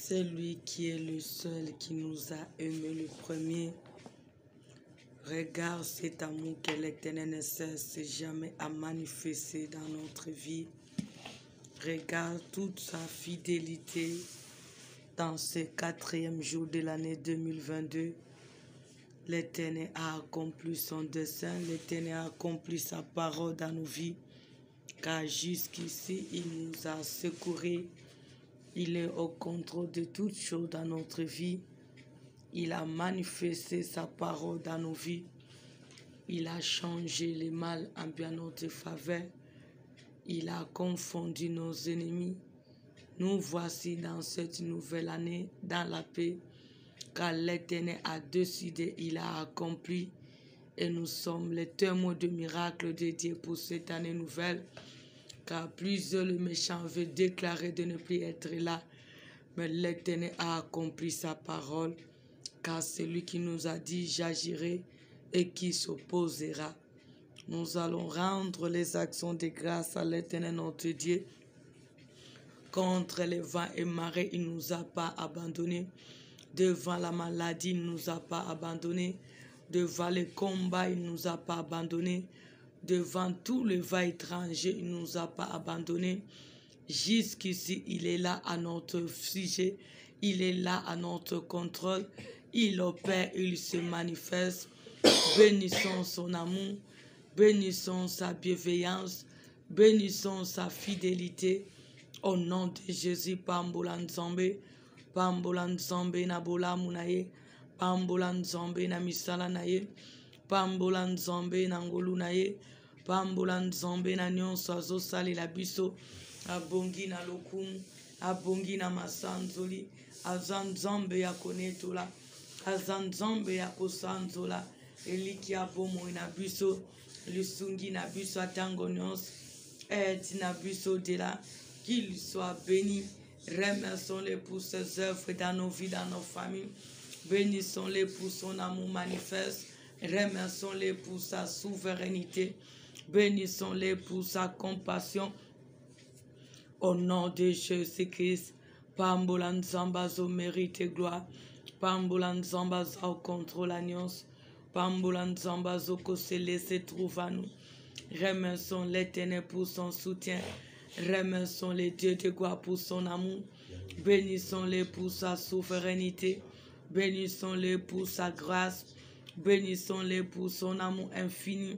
C'est lui qui est le seul qui nous a aimés le premier. Regarde cet amour que l'Éternel ne cesse jamais à manifester dans notre vie. Regarde toute sa fidélité dans ce 4e jour de l'année 2022. L'Éternel a accompli son dessein, l'Éternel a accompli sa parole dans nos vies, car jusqu'ici, il nous a secourus. Il est au contrôle de toutes choses dans notre vie. Il a manifesté sa parole dans nos vies. Il a changé le mal en bien notre faveur. Il a confondu nos ennemis. Nous voici dans cette nouvelle année, dans la paix, car l'Éternel a décidé, il a accompli. Et nous sommes les témoins de miracles de Dieu pour cette année nouvelle. Car plusieurs le méchant veut déclarer de ne plus être là. Mais l'Éternel a accompli sa parole. Car c'est lui qui nous a dit, j'agirai et qui s'opposera. Nous allons rendre les actions de grâce à l'Éternel notre Dieu. Contre les vents et marées, il ne nous a pas abandonnés. Devant la maladie, il ne nous a pas abandonnés. Devant les combats, il ne nous a pas abandonnés. Devant tous les vents étrangers, il ne nous a pas abandonnés. Jusqu'ici, il est là à notre sujet. Il est là à notre contrôle. Il opère, il se manifeste. Bénissons son amour. Bénissons sa bienveillance. Bénissons sa fidélité. Au nom de Jésus, Pambola Nzambe. Pambola Nzambe na bola munaye. Pambola Nzambe na misala naye. Pambola Nzambe na ngolu naye. Pambola Nzambe na nyonso azosalela biso. Abongi na lokumu. Abongi na masanzoli. Aza Nzambe ya konetola. Aza Nzambe ya kosanzola. Eliki abomoi na biso. Lusungi na biso atango nyonso. Edi na biso de la. Qu'il soit béni. Remercions-les pour ses œuvres dans nos vies, dans nos familles. Bénissons-les pour son amour manifeste. Remercions-les pour sa souveraineté. Bénissons-les pour sa compassion. Au nom de Jésus-Christ. Pambola Nzamba zo mérite gloire. Pambola Nzamba zo contrôle l'alliance. Pambola Nzamba zo ko se laisse trouve à nous. Remercions l'Éternel pour son soutien. Remercions les dieux de gloire pour son amour. Bénissons-les pour sa souveraineté. Bénissons-les pour sa grâce. Bénissons-les pour son amour infini.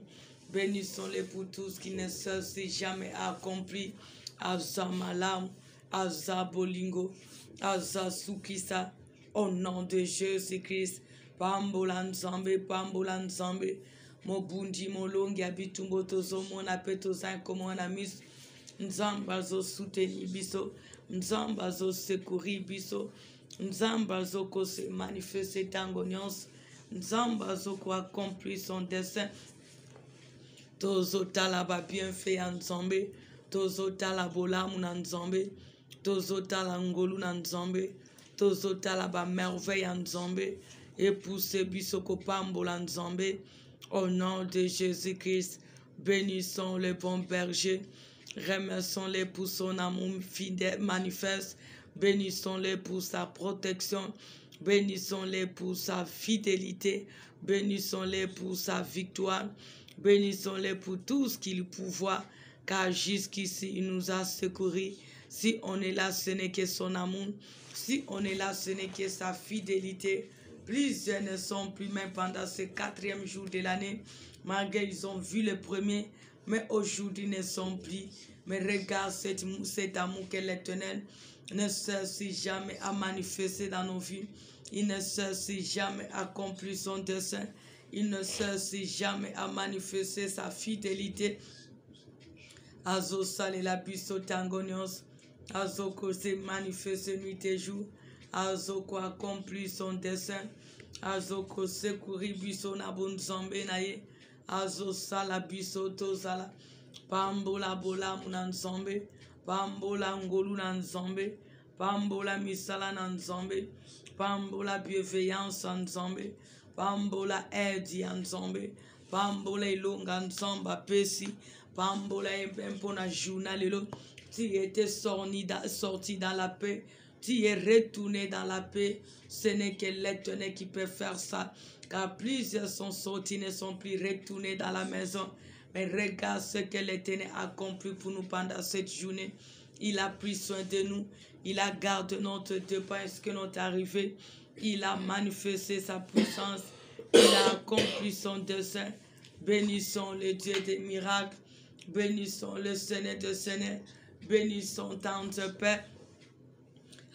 Bénissons-les pour tout ce qui ne cesse jamais accompli. Aza Malam, Aza Bolingo, Aza Sukisa. Au nom de Jésus-Christ. Pambola Nzambe, Pambola Nzambe. Mobundi molongi abitumbo tozo mona peto zan komo na mis. Nzamba zo soutenir biso, Nzamba zo secourir biso, Nzamba zo ko se manifester tango nyonso, Nzamba zo ko accomplir son dessein. Tozo tala ba bienfait ya Nzambe, tozo tala bolamu na Nzambe, tozo tala ngolu na Nzambe, tozo tala ba merveille ya Nzambe, epousse biso ko pambola Nzambe. Au nom de Jésus-Christ, bénissons le bon berger. Remercions-les pour son amour fidèle manifeste. Bénissons-les pour sa protection. Bénissons-les pour sa fidélité. Bénissons-les pour sa victoire. Bénissons-les pour tout ce qu'il pouvoir. Car jusqu'ici, il nous a secourus. Si on est là, ce n'est que son amour. Si on est là, ce n'est que sa fidélité. Plusieurs ne sont plus même pendant ce 4e jour de l'année. Malgré ils ont vu le premier. Mais aujourd'hui ne sont plus. Mais regarde cet amour que l'Éternel ne cesse jamais à manifester dans nos vies. Il ne cesse jamais à accomplir son dessein. Il ne cesse jamais à manifester sa fidélité. Azo sale la biso tangonios. Azo ko se manifeste nuit et jour. Azo ko accomplir son dessein. Azo ko secourir biso na bon Nzambe na ye. Azo sala biso to sala. Pambola bola muna Nzambe. Pambola ngolu na Nzambe. Pambola misala na Nzambe. Pambola bienveillance en Nzambe. Pambola aide ya Nzambe. Pambola ilonga Nzamba pesi. Pambola empona journal lelo. Tu étais sorti dans la paix. Tu es retourné dans la paix. Ce n'est que l'Éternel qui peut faire ça. Car plusieurs sont sortis, ne sont plus retournés dans la maison. Mais regarde ce que l'Éternel a accompli pour nous pendant cette journée. Il a pris soin de nous. Il a gardé notre départ jusqu'à notre arrivée. Il a manifesté sa puissance. Il a accompli son dessein. Bénissons le Dieu des miracles. Bénissons le Seigneur des Seigneurs. Bénissons Tante Père.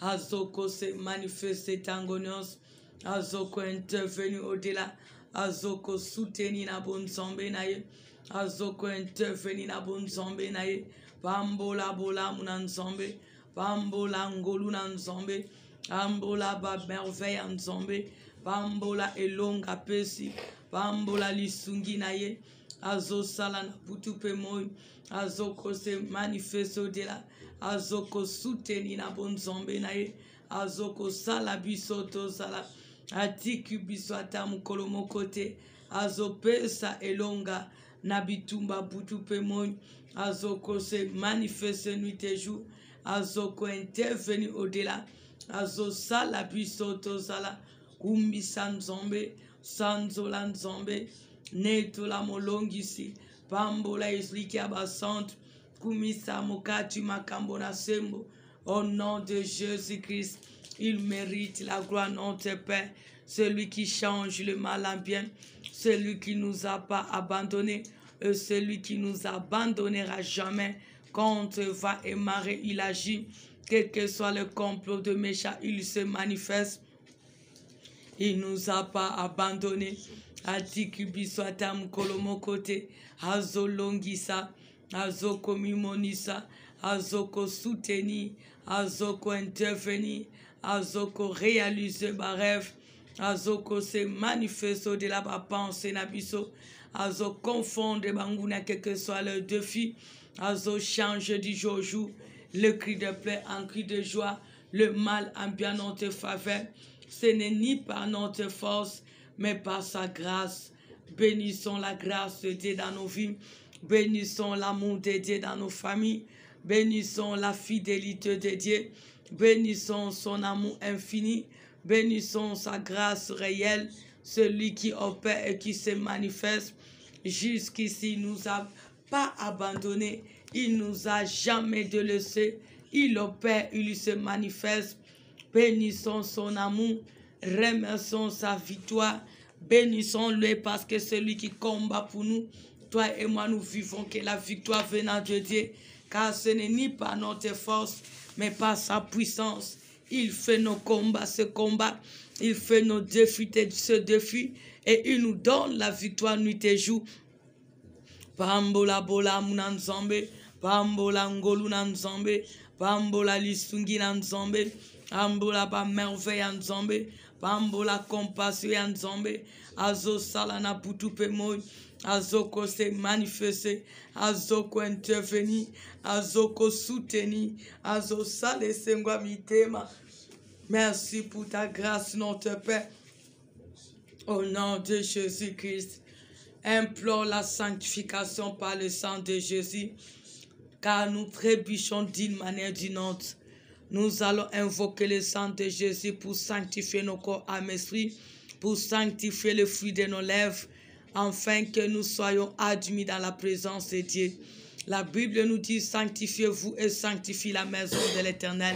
Azoko s'est manifesté tangonios. Azoko intervenu au-delà. Azoko soutenu na bon zombe na ye. Azoko intervenu na bon zombe na ye. Bambola bola munan zombe. Bambola ngolu nan zombe. Bambola ba merveille en zombe. Bambola elonga pesi. Bambola lisungi na ye. Azo sala na putupe moi. Azoko se manifeste au-delà. Azoko soutenu na bon zombe na ye. Azoko sala bisoto sala. Atiku biso atamu kolomo kote. Azo pesa elonga. Nabitumba butupe moi. Azoko se manifeste nuit et jour. Azoko intervenu au-delà. Azo sala bisoto sala. Kumbi san zombe. Sanzolan zombe. Neto la molongisi. Pambola isliki abasante. Kumisa mokati makambona sembo. Au nom de Jésus-Christ, il mérite la gloire, notre Père. Celui qui change le mal en bien. Celui qui ne nous a pas abandonnés. Et celui qui nous abandonnera jamais. Quand on va émarrer, il agit. Quel que soit le complot de méchant, il se manifeste. Il ne nous a pas abandonnés. Atikubiswatam kolomokote. Azolongisa. Azoko mimonisa. Azoko souteni. Azoko interveni. Azoko réaliser ma rêve. Azoko se manifeste de la pensée nabiso. Azo confondre banguna quel que soit le défi. Azo change du jour au jour. Le cri de plaie en cri de joie. Le mal en bien notre faveur. Ce n'est ni par notre force, mais par sa grâce. Bénissons la grâce de Dieu dans nos vies. Bénissons l'amour de Dieu dans nos familles. Bénissons la fidélité de Dieu. Bénissons son amour infini. Bénissons sa grâce réelle. Celui qui opère et qui se manifeste. Jusqu'ici, il ne nous a pas abandonnés. Il ne nous a jamais délaissés. Il opère, il se manifeste. Bénissons son amour, remercions sa victoire, bénissons-le parce que c'est lui qui combat pour nous. Toi et moi, nous vivons que la victoire venant de Dieu, car ce n'est ni par notre force, mais par sa puissance. Il fait nos combats, ce combat, il fait nos défis, ce défi, et il nous donne la victoire nuit et jour. Pambola bola munanzombe, pambola ngolu nanzombe, pambola lisungi nanzombe. Ambola ba merveille en zombe, Bambola compassion en zombe, Azo salana putupe moi, Azoko se manifester, Azoko intervenir, Azoko soutenir, Azo sale sengwa mitema. Merci pour ta grâce, notre Père. Au nom de Jésus-Christ, implore la sanctification par le sang de Jésus, car nous trébuchons d'une manière ou d'une autre. Nous allons invoquer le sang de Jésus pour sanctifier nos corps, âme, esprit, pour sanctifier le fruit de nos lèvres, afin que nous soyons admis dans la présence de Dieu. La Bible nous dit, sanctifiez-vous et sanctifie la maison de l'Éternel.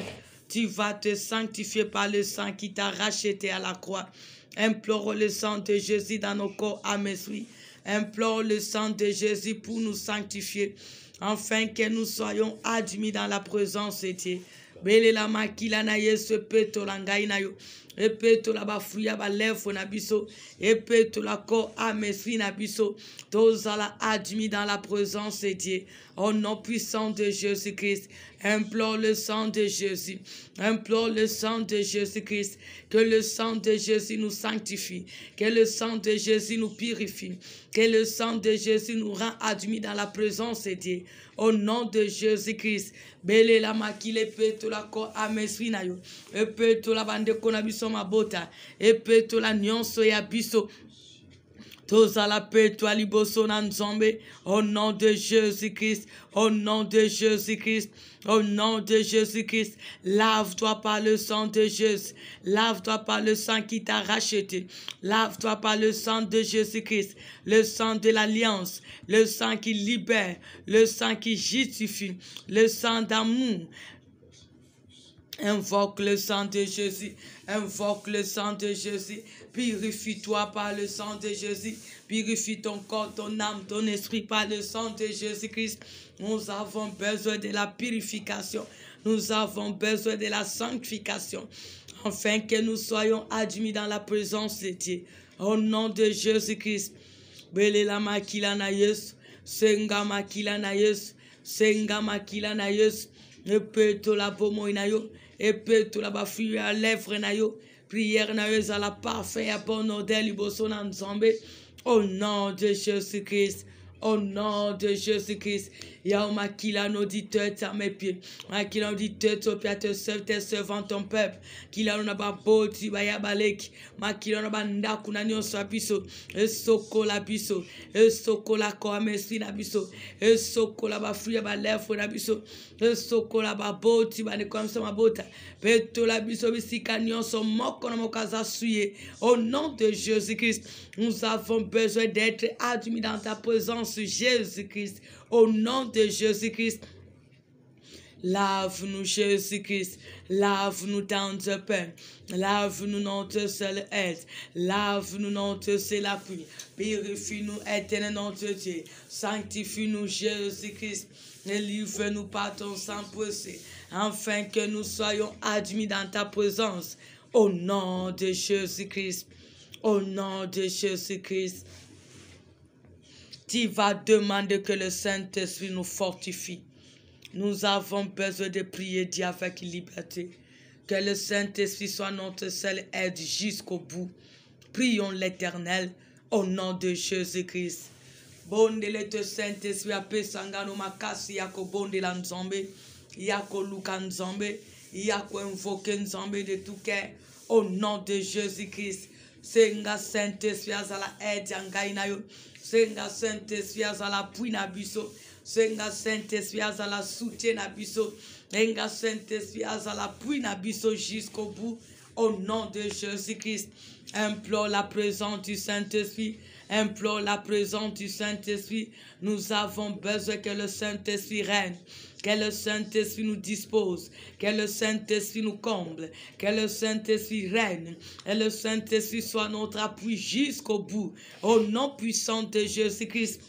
Tu vas te sanctifier par le sang qui t'a racheté à la croix. Implore le sang de Jésus dans nos corps, âme, esprit. Implore le sang de Jésus pour nous sanctifier, afin que nous soyons admis dans la présence de Dieu. Bele la makila na yesu peto la ngai na yo. Epeto la bafuya ba lèvres na biso. Epeto la corps âme esprit na biso. Tozala admis dans la présence de Dieu. Au nom puissant de Jésus-Christ. Implore le sang de Jésus. Implore le sang de Jésus-Christ. Que le sang de Jésus nous sanctifie. Que le sang de Jésus nous purifie. Que le sang de Jésus nous rend admis dans la présence de Dieu. Au nom de Jésus-Christ. Bele la makile peto la ko amesri na yo. Epeto la bande kona biso mabota. Epeto la nyonso ya biso. Tous à la paix, toi, libosonan zombe. Au nom de Jésus-Christ. Au nom de Jésus-Christ. Au nom de Jésus-Christ. Lave-toi par le sang de Jésus. Lave-toi par le sang qui t'a racheté. Lave-toi par le sang de Jésus-Christ. Le sang de l'alliance. Le sang qui libère. Le sang qui justifie. Le sang d'amour. Invoque le sang de Jésus. Invoque le sang de Jésus. Purifie-toi par le sang de Jésus. Purifie ton corps, ton âme, ton esprit par le sang de Jésus-Christ. Nous avons besoin de la purification. Nous avons besoin de la sanctification. Afin que nous soyons admis dans la présence de Dieu. Au nom de Jésus-Christ. Belela makila na Yesu. Senga makila na Yesu. Senga makila na Yesu. Epeto la bomo inayo. Epeto la bafuye à lèvres nayo. Prière nayo à la parfait à bon odeur liboso na nzambe. Au nom de Jésus-Christ. Au nom de Jésus-Christ. Yao makila nos auditeurs à mes pieds. Makila auditeur au pied te serve tes servants ton peuple. Kila na ba boti ba ya baleki. Makila na ba ndaku na nyonso abiso. Esoko la biso. Esoko la ko amesi na biso. Esoko la ba fruit ba lèvres na biso. Esoko la ba boti ba ne comme ça ma bota. Peto la biso bisika nyonso moko na mokaza suye. Au nom de Jésus-Christ, nous avons besoin d'être admis dans ta présence, Jésus-Christ. Au nom de Jésus-Christ, lave-nous, Jésus-Christ. Lave-nous dans te paix. Lave-nous notre seule aide. Lave-nous notre seul appui. Purifie-nous, éternel notre Dieu. Sanctifie-nous, Jésus-Christ. Délivre-nous par ton sang précieux, afin que nous soyons admis dans ta présence. Au nom de Jésus-Christ. Au nom de Jésus-Christ. Tu vas demander que le Saint-Esprit nous fortifie. Nous avons besoin de prier Dieu avec liberté. Que le Saint-Esprit soit notre seule aide jusqu'au bout. Prions l'Éternel au nom de Jésus-Christ. Bonde le Saint-Esprit ape sangano makasi yako bonde la nzambe. Yako luka nzambe. Yako invoque nzambe de tout cœur. Au nom de Jésus-Christ. Senga Saint-Esprit azala aide yangai na yo. Senga Saint-Esprit azala pui na biso. Senga Saint-Esprit azala soutien na biso. Senga Saint-Esprit azala pui na biso jusqu'au bout. Au nom de Jésus-Christ. Implore la présence du Saint-Esprit. Implore la présence du Saint-Esprit. Nous avons besoin que le Saint-Esprit règne. Que le Saint-Esprit nous dispose. Que le Saint-Esprit nous comble. Que le Saint-Esprit règne. Et le Saint-Esprit soit notre appui jusqu'au bout. Au nom puissant de Jésus-Christ.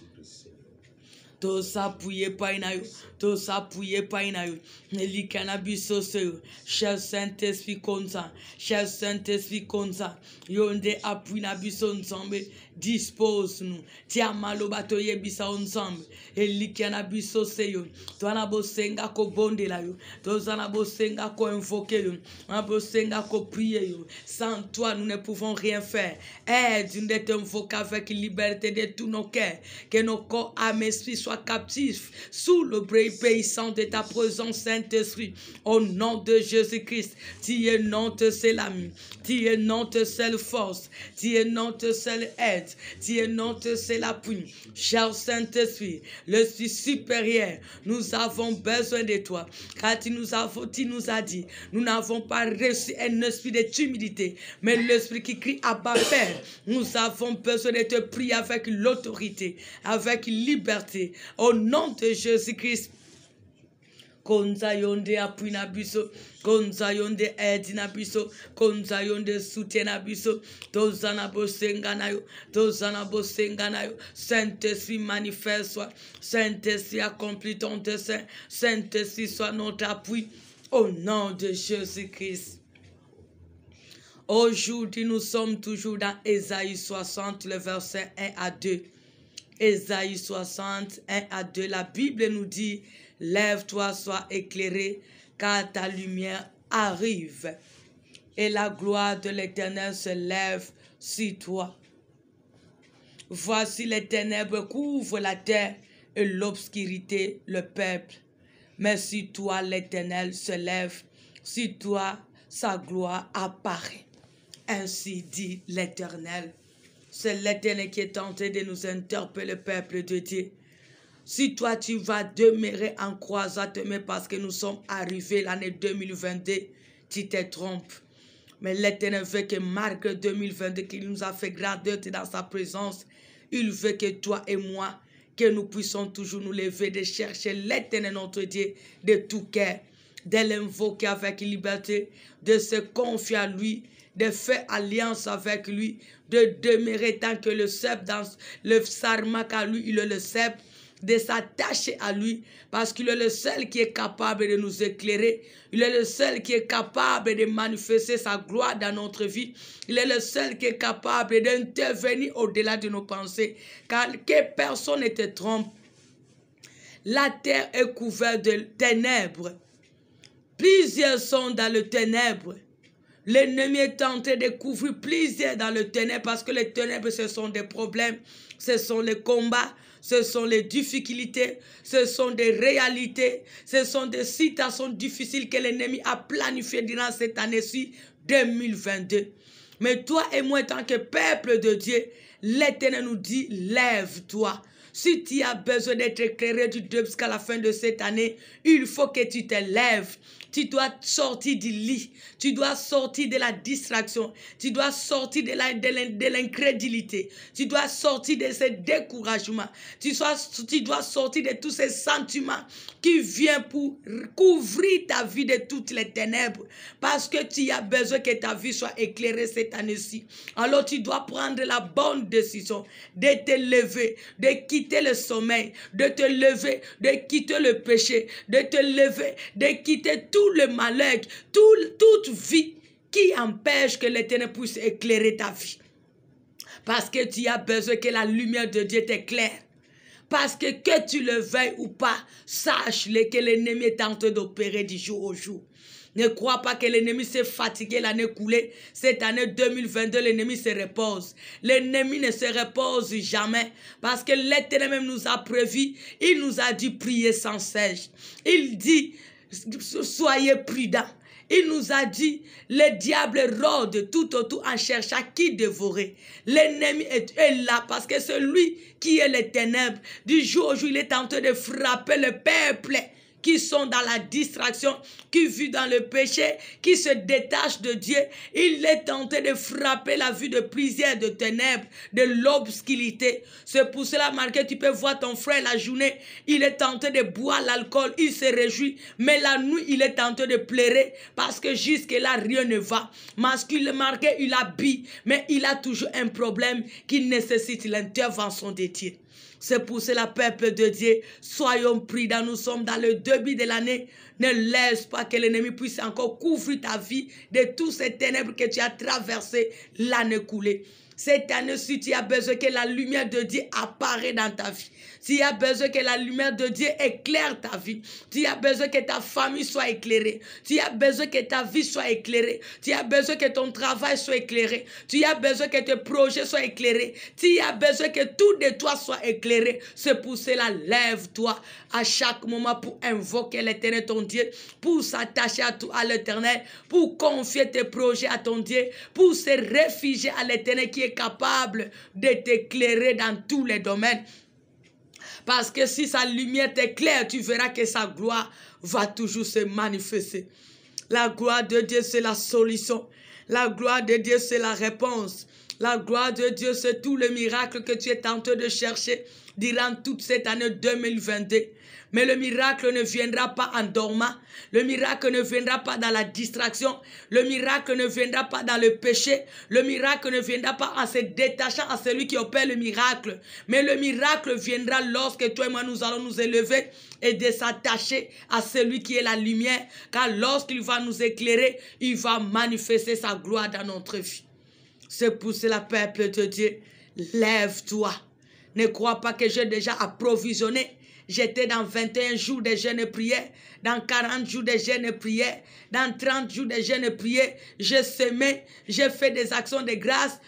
Tous appuyés par inayo, tous appuyés par inayo. Neli cannabis seyo. Cher Saint-Esprit comme ça, cher Saint-Esprit comme ça. Yonde appuie na biso nzambe, dispose-nous. Tia malo batoye bisa ensemble. Eli cannabis seyo. Twana bosenga ko bonde la yo. Tozana bosenga ko invoquer yo. Na bosenga ko prier yo. Sans toi nous ne pouvons rien faire. Aide-nous d'être invoqués avec liberté de tous nos cœurs. Que nos corps, âme, esprit soient captifs sous le bras paysant de ta présence, Saint-Esprit. Au nom de Jésus-Christ, tu es notre seul ami, tu es notre seule force, tu es notre seule aide, tu es notre seul appui. Cher Saint-Esprit, l'Esprit supérieur, nous avons besoin de toi. Car tu nous as dit, nous n'avons pas reçu un esprit de timidité, mais l'esprit qui crie Abba Père. Nous avons besoin de te prier avec l'autorité, avec liberté. Au nom de Jésus-Christ. Konza yonde appui na biso, konza yonde aide na biso, konza yonde soutien na biso, tozana bosenga na yo, tozana bosenga na yo. Saint-Esprit manifeste-toi, Saint-Esprit accomplit ton dessein, Saint-Esprit soit notre appui, au nom de Jésus-Christ. Aujourd'hui, nous sommes toujours dans Ésaïe 60, le verset 1 à 2. Ésaïe 60, 1 à 2. La Bible nous dit, lève-toi, sois éclairé, car ta lumière arrive. Et la gloire de l'Éternel se lève sur toi. Voici les ténèbres couvrent la terre et l'obscurité le peuple. Mais sur toi, l'Éternel se lève, sur toi, sa gloire apparaît. Ainsi dit l'Éternel. C'est l'Éternel qui est tenté de nous interpeller, peuple de Dieu. Si toi, tu vas demeurer en croisade, mais parce que nous sommes arrivés l'année 2022, tu te trompes. Mais l'Éternel veut que Marc 2022, qu'il nous a fait grandeur dans sa présence, il veut que toi et moi, que nous puissions toujours nous lever, de chercher l'Éternel notre Dieu de tout cœur, de l'invoquer avec liberté, de se confier à lui, de faire alliance avec lui, de demeurer tant que le cep dans le sarmac à lui, il est le cep, de s'attacher à lui, parce qu'il est le seul qui est capable de nous éclairer. Il est le seul qui est capable de manifester sa gloire dans notre vie. Il est le seul qui est capable d'intervenir au-delà de nos pensées. Car que personne ne te trompe. La terre est couverte de ténèbres. Plusieurs sont dans le ténèbre. L'ennemi est tenté de couvrir plusieurs dans le ténèbre, parce que les ténèbres, ce sont des problèmes, ce sont les combats, ce sont les difficultés, ce sont des réalités, ce sont des situations difficiles que l'ennemi a planifiées durant cette année-ci 2022. Mais toi et moi, en tant que peuple de Dieu, l'Éternel nous dit, lève-toi. Si tu as besoin d'être éclairé du début jusqu'à la fin de cette année, il faut que tu te lèves. Tu dois sortir du lit. Tu dois sortir de la distraction. Tu dois sortir de l'incrédulité. Tu dois sortir de ce découragement. Tu dois sortir de tous ces sentiments qui viennent pour couvrir ta vie de toutes les ténèbres. Parce que tu as besoin que ta vie soit éclairée cette année-ci. Alors tu dois prendre la bonne décision de te lever, de quitter le sommeil, de te lever, de quitter le péché, de te lever, de quitter tout le malheur, toute vie qui empêche que l'Éternel puisse éclairer ta vie. Parce que tu as besoin que la lumière de Dieu t'éclaire. Parce que tu le veuilles ou pas, sache-le que l'ennemi est en train d'opérer du jour au jour. Ne crois pas que l'ennemi s'est fatigué l'année coulée. Cette année 2022, l'ennemi se repose. L'ennemi ne se repose jamais. Parce que l'Éternel même nous a prévu. Il nous a dit prier sans cesse. Il dit, soyez prudents. Il nous a dit, le diable rôde tout autour en cherchant qui dévorer. L'ennemi est là parce que c'est lui qui est les ténèbres. Du jour au jour, il est en train de frapper le peuple qui sont dans la distraction, qui vivent dans le péché, qui se détachent de Dieu. Il est tenté de frapper la vue de plusieurs de ténèbres, de l'obscurité. C'est pour cela, Marqué, tu peux voir ton frère la journée, il est tenté de boire l'alcool, il se réjouit, mais la nuit, il est tenté de pleurer, parce que jusque-là, rien ne va. Masculin Marqué, il habille, mais il a toujours un problème qui nécessite l'intervention de Dieu. C'est pour cela, peuple de Dieu, soyons prudents, nous sommes dans le début de l'année. Ne laisse pas que l'ennemi puisse encore couvrir ta vie de tous ces ténèbres que tu as traversées l'année coulée. Cette année-ci, tu as besoin que la lumière de Dieu apparaisse dans ta vie. Tu as besoin que la lumière de Dieu éclaire ta vie. Tu as besoin que ta famille soit éclairée. Tu as besoin que ta vie soit éclairée. Tu as besoin que ton travail soit éclairé. Tu as besoin que tes projets soient éclairés. Tu as besoin que tout de toi soit éclairé. C'est pour cela, lève-toi à chaque moment pour invoquer l'Éternel, ton Dieu, pour s'attacher à l'Éternel, pour confier tes projets à ton Dieu, pour se réfugier à l'Éternel qui est capable de t'éclairer dans tous les domaines. Parce que si sa lumière t'éclaire, tu verras que sa gloire va toujours se manifester. La gloire de Dieu, c'est la solution. La gloire de Dieu, c'est la réponse. La gloire de Dieu, c'est tout le miracle que tu es en train de chercher durant toute cette année 2022. Mais le miracle ne viendra pas en dormant. Le miracle ne viendra pas dans la distraction. Le miracle ne viendra pas dans le péché. Le miracle ne viendra pas en se détachant à celui qui opère le miracle. Mais le miracle viendra lorsque toi et moi nous allons nous élever et de s'attacher à celui qui est la lumière. Car lorsqu'il va nous éclairer, il va manifester sa gloire dans notre vie. C'est pour cela, peuple de Dieu, lève-toi. Ne crois pas que j'ai déjà approvisionné. J'étais dans 21 jours de jeûne et prière, dans 40 jours de jeûne et prière, dans 30 jours de jeûne et prière. J'ai semé, j'ai fait des actions de grâce.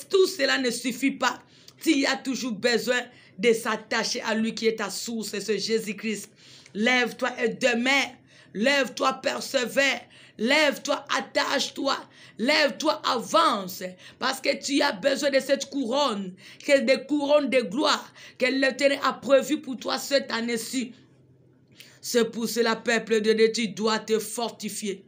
Tout cela ne suffit pas. Tu as toujours besoin de s'attacher à lui qui est ta source, c'est Jésus-Christ. Lève-toi et demeure. Lève-toi, persévère. Lève-toi, attache-toi. Lève-toi, avance. Parce que tu as besoin de cette couronne. Des couronnes de gloire que l'Éternel a prévu pour toi cette année-ci. C'est pour cela, peuple de Dieu, tu dois te fortifier.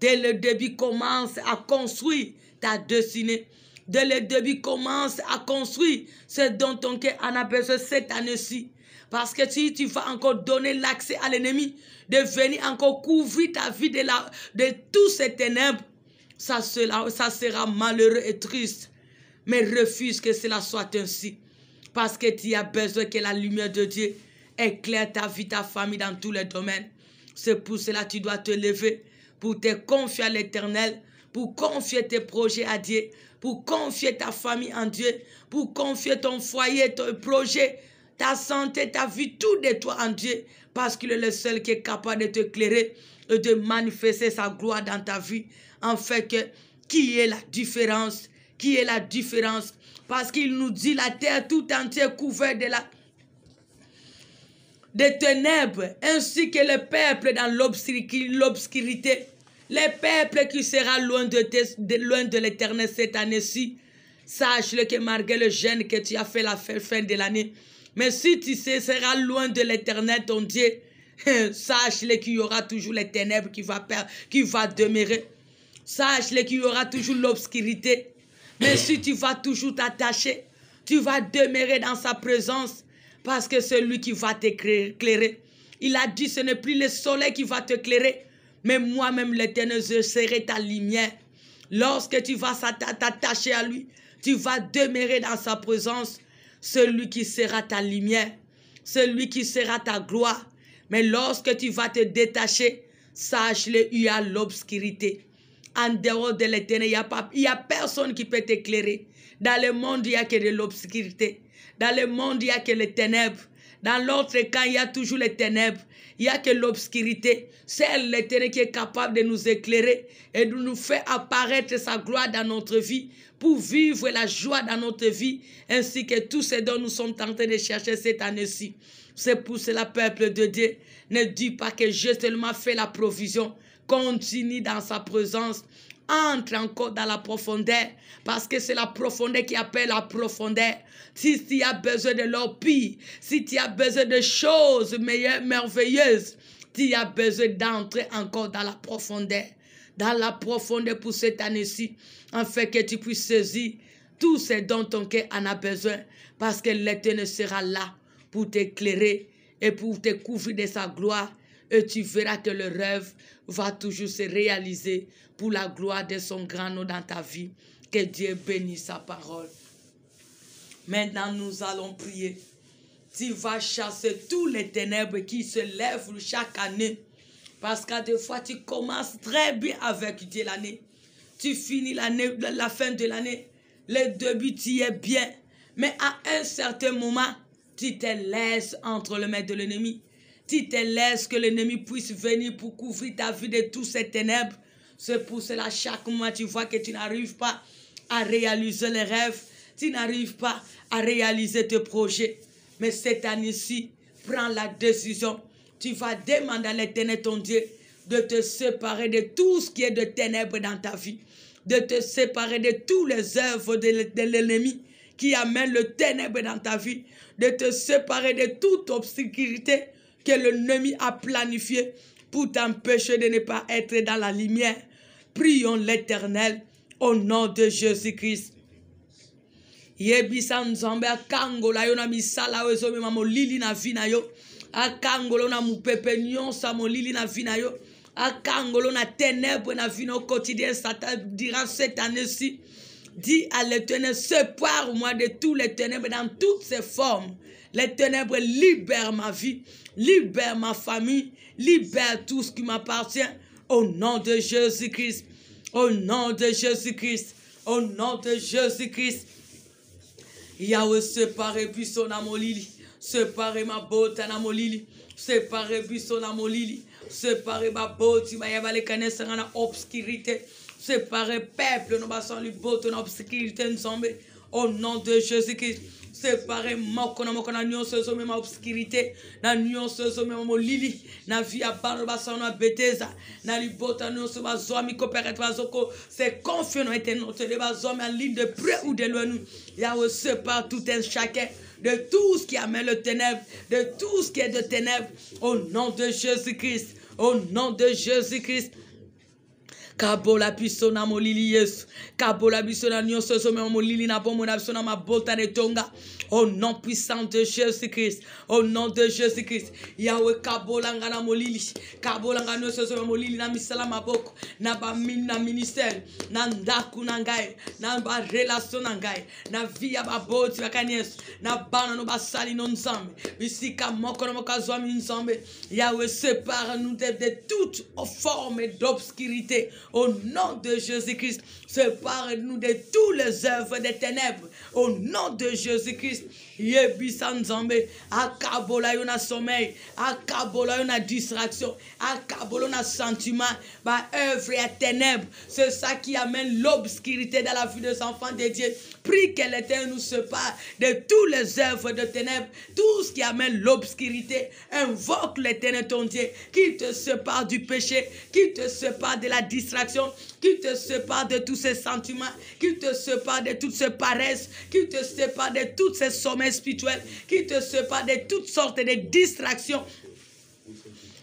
Dès le début, commence à construire ta destinée. Dès le début, commence à construire ce dont ton cœur en a besoin cette année-ci. Parce que si tu vas encore donner l'accès à l'ennemi, de venir encore couvrir ta vie de tous ces ténèbres, ça sera malheureux et triste. Mais refuse que cela soit ainsi. Parce que tu as besoin que la lumière de Dieu éclaire ta vie, ta famille dans tous les domaines. C'est pour cela que tu dois te lever, pour te confier à l'Éternel, pour confier tes projets à Dieu, pour confier ta famille en Dieu, pour confier ton foyer, ton projet, ta santé, ta vie, tout de toi en Dieu, parce qu'il est le seul qui est capable de t'éclairer et de manifester sa gloire dans ta vie, en fait que, qui est la différence? Qui est la différence? Parce qu'il nous dit la terre tout entière couverte de ténèbres, ainsi que le peuple dans l'obscurité. Le peuple qui sera loin de l'Éternel cette année-ci, sache-le que malgré le jeûne que tu as fait la fin de l'année, mais si tu seras loin de l'Éternel, ton Dieu, sache-le qu'il y aura toujours les ténèbres qui va demeurer. Sache-le qu'il y aura toujours l'obscurité. Mais si tu vas toujours t'attacher, tu vas demeurer dans sa présence, parce que c'est lui qui va t'éclairer. Il a dit, ce n'est plus le soleil qui va t'éclairer, mais moi-même l'Éternel, je serai ta lumière. Lorsque tu vas t'attacher à lui, tu vas demeurer dans sa présence. Celui qui sera ta lumière, celui qui sera ta gloire. Mais lorsque tu vas te détacher, sache-le, il y a l'obscurité. En dehors de l'Éternel, il n'y a personne qui peut t'éclairer. Dans le monde, il n'y a que de l'obscurité. Dans le monde, il n'y a que les ténèbres. Dans l'autre camp, il y a toujours les ténèbres. Il n'y a que l'obscurité. C'est l'Éternel qui est capable de nous éclairer et de nous faire apparaître sa gloire dans notre vie pour vivre la joie dans notre vie, ainsi que tout ce dont nous sommes tentés de chercher cette année-ci. C'est pour cela, peuple de Dieu, ne dis pas que j'ai seulement fait la provision. Continue dans sa présence. Entre encore dans la profondeur, parce que c'est la profondeur qui appelle la profondeur. Si tu as besoin de l'or pire, si tu as besoin de choses meilleures, merveilleuses, tu as besoin d'entrer encore dans la profondeur. Dans la profondeur pour cette année-ci, afin que tu puisses saisir tout ce dont ton cœur en a besoin, parce que l'Éternel sera là pour t'éclairer et pour te couvrir de sa gloire. Et tu verras que le rêve va toujours se réaliser pour la gloire de son grand nom dans ta vie. Que Dieu bénisse sa parole. Maintenant, nous allons prier. Tu vas chasser tous les ténèbres qui se lèvent chaque année. Parce qu'à des fois, tu commences très bien avec Dieu l'année. Tu finis la fin de l'année. Le début, tu es bien. Mais à un certain moment, tu te laisses entre les mains de l'ennemi. Tu te laisses que l'ennemi puisse venir pour couvrir ta vie de tous ces ténèbres. C'est pour cela, chaque mois, tu vois que tu n'arrives pas à réaliser les rêves. Tu n'arrives pas à réaliser tes projets. Mais cette année-ci, prends la décision. Tu vas demander à l'Éternel, ton Dieu, de te séparer de tout ce qui est de ténèbres dans ta vie. De te séparer de tous les œuvres de l'ennemi qui amènent le ténèbre dans ta vie. De te séparer de toute obscurité que l'ennemi a planifié pour t'empêcher de ne pas être dans la lumière. Prions l'Éternel au nom de Jésus-Christ. Yebisa nzambe akangola yo na misala wezo mema molili na vina yo. Akangolo na mupepe nyonsa molili na vina yo. Akangolo na ténèbres na vina au quotidien. Satan dira cette année-ci. Dis à l'Éternel, sépare-moi de tous les ténèbres dans toutes ses formes. Les ténèbres libèrent ma vie, libère ma famille, libère tout ce qui m'appartient. Au nom de Jésus-Christ, au nom de Jésus-Christ, au nom de Jésus-Christ. Yahweh, séparez buisson na molili, séparez ma botte na molili, séparez buisson na molili, séparez ma botte, ma yabale kanesa na obscurité, séparez peuple, nous passons les bottes na obscurité, nous sommes Au nom de Jésus-Christ. Séparément, qu'on a nion ce même obscurité, na nion ce même lili, na via barba na beteza, na libota nion ce bazomi coopérer bazoko, c'est confiant dans était notre les bazomi en ligne de près ou de loin nous. Yahweh sépare tout un chacun de tout ce qui amène le ténèbre, de tout ce qui est de ténèbres, au nom de Jésus-Christ, au nom de Jésus-Christ. Kabola pisona molili Yesu. Kabola pisona nyonso so me molili na bomo na pisona ma bolta de tonga. Au nom puissant de Jésus-Christ. Au nom de Jésus-Christ. Yahweh kabola ngana molili. Kabola ngana nyonso so me molili na misala maboko. Na ba min na ministère. Na ndaku na ngai. Na ba relation na ngai. Na via ba boti bakanyes. Na bana no basali no nzambe. Bisika moko no mokazwa mi nzambe. Yahweh sépare-nous de toute forme d'obscurité. Au nom de Jésus-Christ, sépare-nous de toutes les œuvres des ténèbres. Au nom de Jésus-Christ, Yebisan Nzambe, akabola yona sommeil, akabola yona distraction, akabola yona sentiment, bah œuvre et ténèbres. C'est ça qui amène l'obscurité dans la vie des enfants de Dieu. Prie que l'Éternel nous sépare de toutes les œuvres de ténèbres, tout ce qui amène l'obscurité. Invoque l'Éternel ton Dieu, qui te sépare du péché, qui te sépare de la distraction, qui te sépare de tous ces sentiments, qui te sépare de toutes ces paresses, qui te sépare de tous ces sommets spirituels, qui te sépare de toutes sortes de distractions.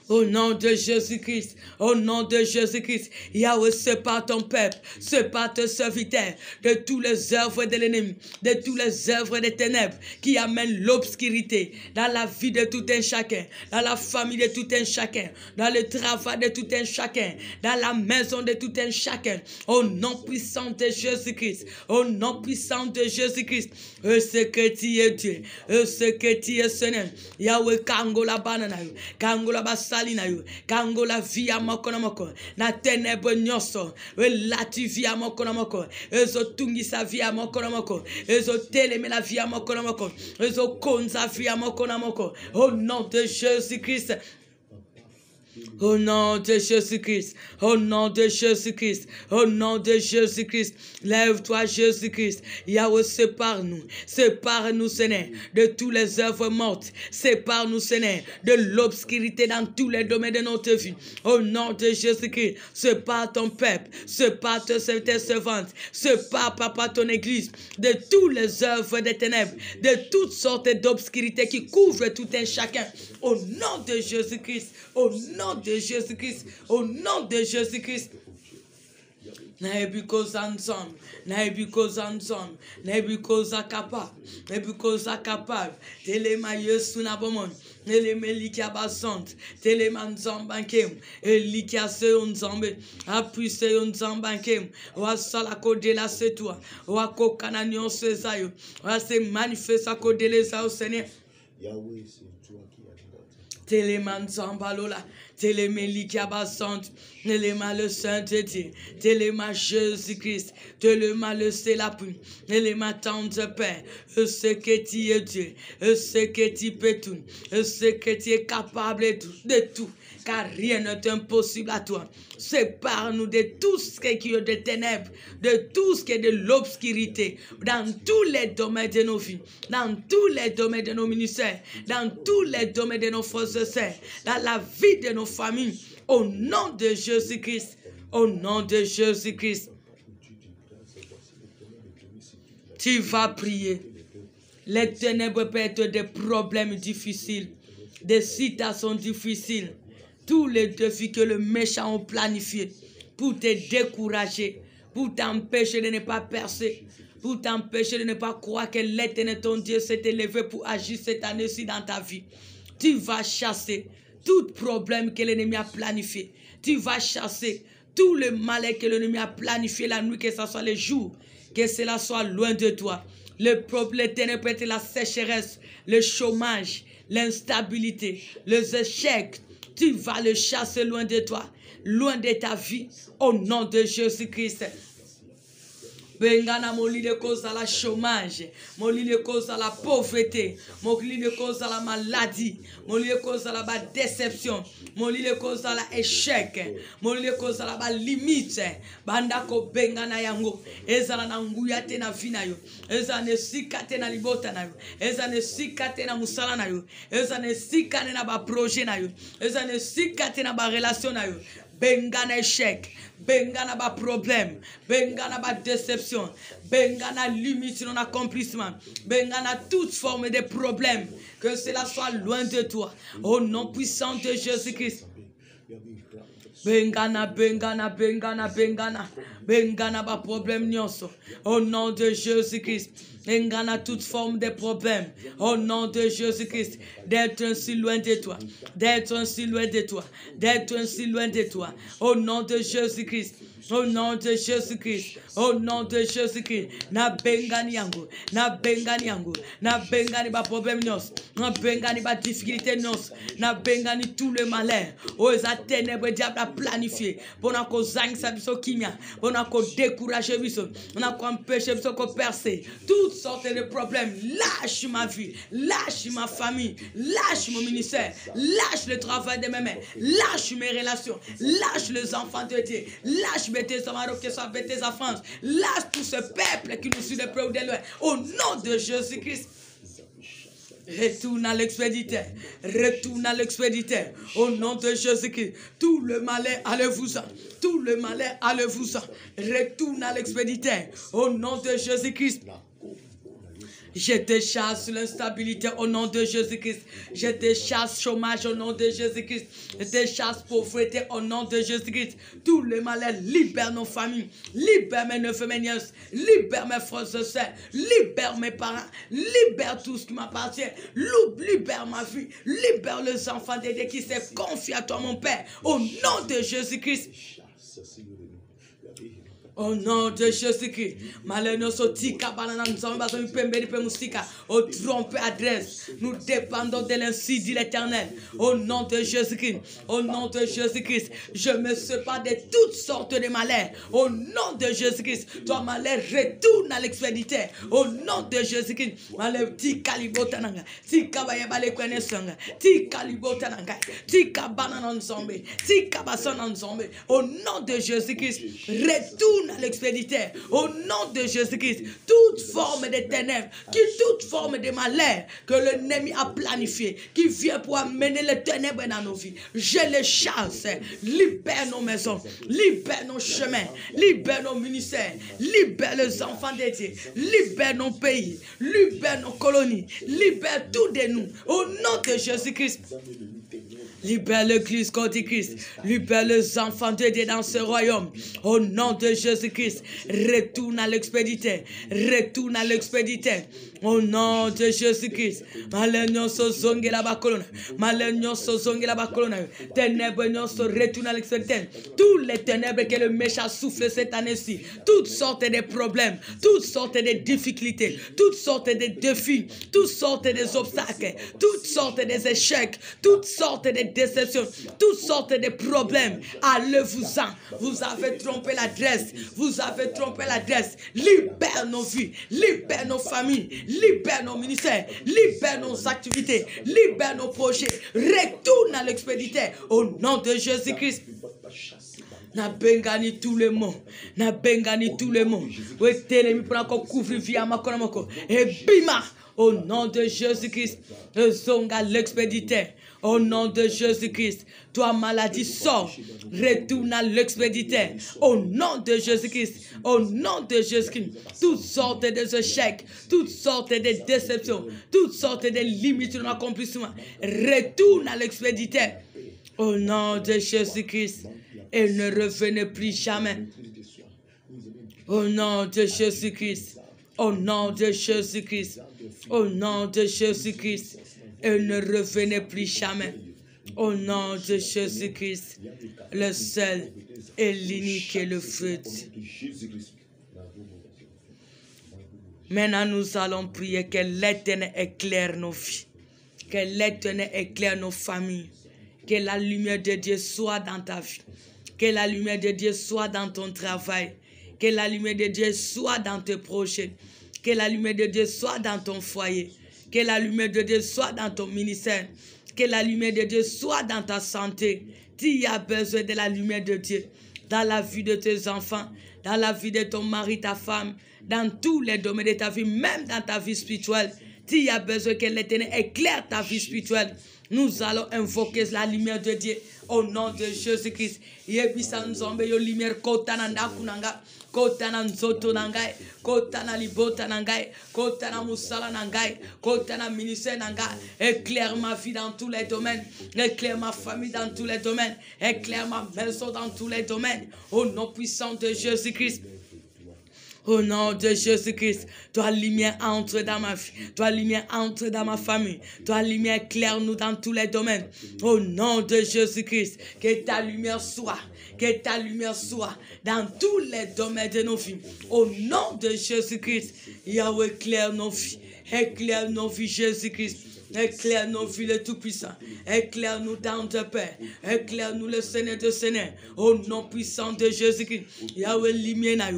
Au nom de Jésus-Christ, au nom de Jésus-Christ, Yahweh sépare ton peuple, sépare tes serviteurs de tous les œuvres de l'ennemi, de toutes les œuvres des ténèbres qui amènent l'obscurité dans la vie de tout un chacun, dans la famille de tout un chacun, dans le travail de tout un chacun, dans la maison de tout un chacun. Au nom puissant de Jésus-Christ, au nom puissant de Jésus-Christ, ce que tu es Dieu, ce que tu es Seigneur, Yahweh kangola banana, kangola basa. Kangola via mokona moko na ténèbre nyonso lati via mokona moko ezo tungisa via mokona moko ezo teleme la via mokona moko ezo konza via mokona moko au nom de Jésus-Christ. Au nom de Jésus-Christ, au nom de Jésus-Christ, au nom de Jésus-Christ, lève-toi Jésus-Christ, Yahweh sépare-nous, Seigneur, de tous les œuvres mortes, sépare-nous Seigneur, de l'obscurité dans tous les domaines de notre vie, au nom de Jésus-Christ, sépare ton peuple, sépare tes servantes, sépare papa ton église, de toutes les œuvres des ténèbres, de toutes sortes d'obscurités qui couvrent tout un chacun, au nom de Jésus-Christ, au nom de Jésus-Christ, au nom de Jésus-Christ. Naebikoza ensemble, Naebikoza ensemble, Naebikoza capable, Telema Yesu na bomon, Telema likia basante, Telema nzambankem, Elikia se onzambe, appuie se onzambankem, Wa salako de la se toi, Wa kokananyon se zayo, Wa se manifeste à côté les au Seigneur. Yahweh, c'est toi qui as dit. Téléman Zambalola, Télémélikia Basante, Téléma le Saint-Dieu, Téléma Jésus-Christ, Téléma le Sélapun, Téléma tendre Père, ce que tu es Dieu, ce que tu peux tout, ce que tu es capable de tout, car rien n'est impossible à toi. Sépare-nous de tout ce qui est de ténèbres, de tout ce qui est de l'obscurité, dans tous les domaines de nos vies, dans tous les domaines de nos ministères, dans tous les domaines de nos forces de serre, dans la vie de nos familles, au nom de Jésus-Christ, au nom de Jésus-Christ. Tu vas prier. Les ténèbres peuvent être des problèmes difficiles, des situations difficiles, tous les défis que le méchant a planifiés pour te décourager, pour t'empêcher de ne pas percer, pour t'empêcher de ne pas croire que l'Éternel ton Dieu s'est élevé pour agir cette année-ci dans ta vie. Tu vas chasser tout problème que l'ennemi a planifié. Tu vas chasser tout le malheur que l'ennemi a planifié la nuit, que ce soit le jour, que cela soit loin de toi. Le problème peut être la sécheresse, le chômage, l'instabilité, les échecs. Tu vas le chasser loin de toi, loin de ta vie, au nom de Jésus-Christ. Bengana moli de cause à la chômage, moli de cause à la pauvreté, moli de cause à la maladie, moli de cause à la déception, moli de cause à la échec, moli de cause à la limite. Bandako bengana yango, ezala na nguya te na vina yo, ezala ne sikate na libota na yo, ezala ne sikate na musala na yo, ezala ne sikate na ba projet na yo, ezala ne sikate na ba relation na yo. Bengana échec, bengana ba problème, bengana ba déception, bengana limite non accomplissement, bengana toute forme de problème, que cela soit loin de toi, au nom puissant de Jésus-Christ. Bengana, bengana, bengana, bengana, bengana ba problème nyonso, au nom de Jésus-Christ. Bengana toute forme de problème, au nom de Jésus-Christ. D'être ainsi loin de toi, d'être ainsi loin de toi, d'être ainsi loin de toi, au nom de Jésus-Christ. Au nom de Jésus-Christ, au nom de Jésus-Christ, na bengani yango, na bengani yango, na bengani ba problème nos, na bengani ba difficulté nos, na bengani tout le malheur, aux ténèbres diable a planifié, pour na ko zang sa biso kimia, pour na ko décourager biso, pour na ko empêcher biso ko percer, toutes sortes de problèmes, lâche ma vie, lâche ma famille, lâche mon ministère, lâche le travail de mes mains, lâche mes relations, lâche les enfants de Dieu, lâche tes enfants, lâche tout ce peuple qui nous suit de près ou de loin. Au nom de Jésus-Christ. Retourne à l'expéditeur. Retourne à l'expéditeur. Au nom de Jésus-Christ. Tout le malheur, allez-vous-en. Tout le malheur, allez-vous-en. Retourne à l'expéditeur. Au nom de Jésus-Christ. Je te chasse l'instabilité au nom de Jésus-Christ. Je te chasse chômage au nom de Jésus-Christ. Je te chasse pauvreté au nom de Jésus-Christ. Tous les malheurs, libère nos familles. Libère mes neveux, mes nièces. Libère mes frères et sœurs. Libère mes parents. Libère tout ce qui m'appartient. Libère ma vie. Libère les enfants de Dieu qui se confient à toi, mon Père. Au nom de Jésus-Christ. Au nom de Jésus-Christ, au trompe adresse, nous dépendons de l'ainsi dit l'Éternel. Au nom de Jésus-Christ, au nom de Jésus-Christ, je me sépare de toutes sortes de malheurs. Au nom de Jésus-Christ, toi malheur retourne à l'expéditeur. Au nom de Jésus-Christ, malheur ti kalibotananga, ti kabayabale kwenesanga, ti kalibotananga, ti kabanan zombe, ti kabasan zombe. Au nom de Jésus-Christ, retourne à l'expéditeur. Au nom de Jésus-Christ, toute forme de ténèbres, toute forme de malheur que l'ennemi a planifié, qui vient pour amener les ténèbres dans nos vies, je les chasse. Libère nos maisons, libère nos chemins, libère nos ministères, libère les enfants de Dieu, libère nos pays, libère nos colonies, libère tout de nous. Au nom de Jésus-Christ. Libère l'église contre Christ. Libère les enfants de Dieu dans ce royaume. Au nom de Jésus-Christ. Retourne à l'expéditeur. Retourne à l'expéditeur. Au nom de Jésus-Christ. Malenyo so zonge la bakolona. Malenyo so zonge la bakolona. Ténèbres se retourne à l'expéditeur. Tous les ténèbres que le méchant souffle cette année-ci. Toutes sortes de problèmes. Toutes sortes de difficultés. Toutes sortes de défis. Toutes sortes de obstacles. Toutes sortes d'échecs. Toutes sortes de déceptions, toutes sortes de problèmes. Allez-vous-en. Vous avez trompé l'adresse. Vous avez trompé l'adresse. Libère nos vies. Libère nos familles. Libère nos ministères. Libère nos activités. Libère nos projets. Retourne à l'expéditeur. Au nom de Jésus-Christ. Na bengani tout le monde. Na bengani tout le monde. Oui, télémi pour encore couvrir via ma konamoko. Et bima. Au nom de Jésus-Christ. Zonga l'expéditeur. Au nom de Jésus-Christ, toi maladie sors, retourne à l'expéditeur. Au nom de Jésus-Christ, au nom de Jésus-Christ, toutes sortes d'échecs, toutes sortes de déceptions, toutes sortes de limites de l'accomplissement, retourne à l'expéditeur. Au nom de Jésus-Christ, et ne revenez plus jamais. Au nom de Jésus-Christ, au nom de Jésus-Christ, au nom de Jésus-Christ. Et ne revenez plus jamais. Au nom de Jésus-Christ, le seul et l'unique et le fruit. Maintenant, nous allons prier que l'Éternel éclaire nos vies. Que l'Éternel éclaire nos familles. Que la lumière de Dieu soit dans ta vie. Que la lumière de Dieu soit dans ton travail. Que la lumière de Dieu soit dans tes projets. Que la lumière de Dieu soit dans ton foyer. Que la lumière de Dieu soit dans ton ministère. Que la lumière de Dieu soit dans ta santé. Tu as besoin de la lumière de Dieu dans la vie de tes enfants, dans la vie de ton mari, ta femme, dans tous les domaines de ta vie, même dans ta vie spirituelle. Tu as besoin que l'Éternel éclaire ta vie spirituelle. Nous allons invoquer la lumière de Dieu au nom de Jésus-Christ. Yebisa nzombe yo lumière kotana ndakunanga, kotana nzoto nangai, kotana libota nangai, kotana musala nangai, kotana ministère nangai. Éclaire ma vie dans tous les domaines, éclaire ma famille dans tous les domaines, éclaire ma maison dans tous les domaines. Au nom puissant de Jésus-Christ. Au nom de Jésus-Christ, toi lumière entre dans ma vie, toi lumière entre dans ma famille, toi lumière éclaire-nous dans tous les domaines. Au nom de Jésus-Christ, que ta lumière soit dans tous les domaines de nos vies. Au nom de Jésus-Christ, Yahweh éclaire nos vies, Jésus-Christ. Éclaire nos vies, le Tout-Puissant. Éclaire-nous dans ta paix. Éclaire-nous, le Seigneur de Seigneur. Au nom puissant de Jésus-Christ. Yahweh, lumière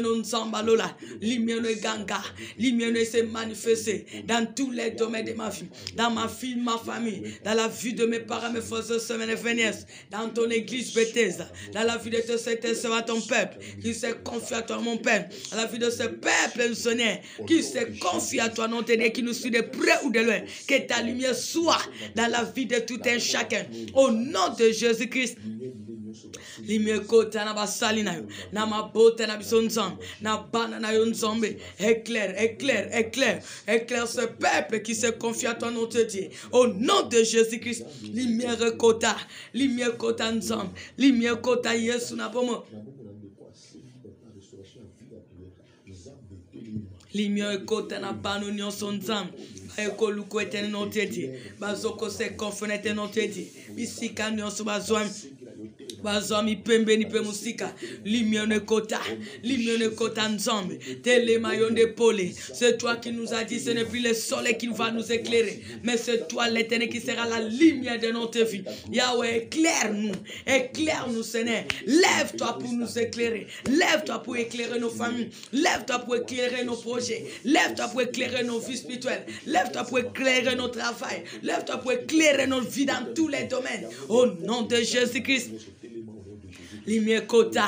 nous nzambalola. Lumière nous ganga. Lumière nous se manifester dans tous les domaines de ma vie. Dans ma vie, ma famille. Dans la vie de mes parents, mes frères et sœurs, mes vénières. Dans ton église Bethesda. Dans la vie de tes sœurs, ton peuple. Qui se confie à toi, mon Père. Dans la vie de ce peuple, Seigneur. Qui se confie à toi, non Seigneur, qui nous suit de près ou de loin. Que ta lumière soit dans la vie de tout un chacun. Au nom de Jésus-Christ. Lumière kota na basali na yo. Na mabota na bisonzam. Na bana na yo nzombe. Éclaire ce peuple qui se confie à toi, notre Dieu. Au nom de Jésus-Christ. Lumière kota nzombe. Lumière kota Yesu na bomo. Lumière kota na banu nyonso nzambe. Ekoluko etene notre Dieu. Bazoko se confie etene notre Dieu. Bisika nyonso bazwami. Bazomi pembe ni pemusika. Lumière ne kota nzambe. Tele mayonde pole. C'est toi qui nous a dit, ce n'est plus le soleil qui va nous éclairer, mais c'est toi l'Éternel qui sera la lumière de notre vie. Yahweh, éclaire-nous Seigneur. Lève-toi pour nous éclairer. Lève-toi pour éclairer nos familles. Lève-toi pour éclairer nos projets. Lève-toi pour éclairer nos vies spirituelles. Lève-toi pour éclairer notre travail. Lève-toi pour éclairer notre vie dans tous les domaines. Au nom de Jésus-Christ. Lumière kota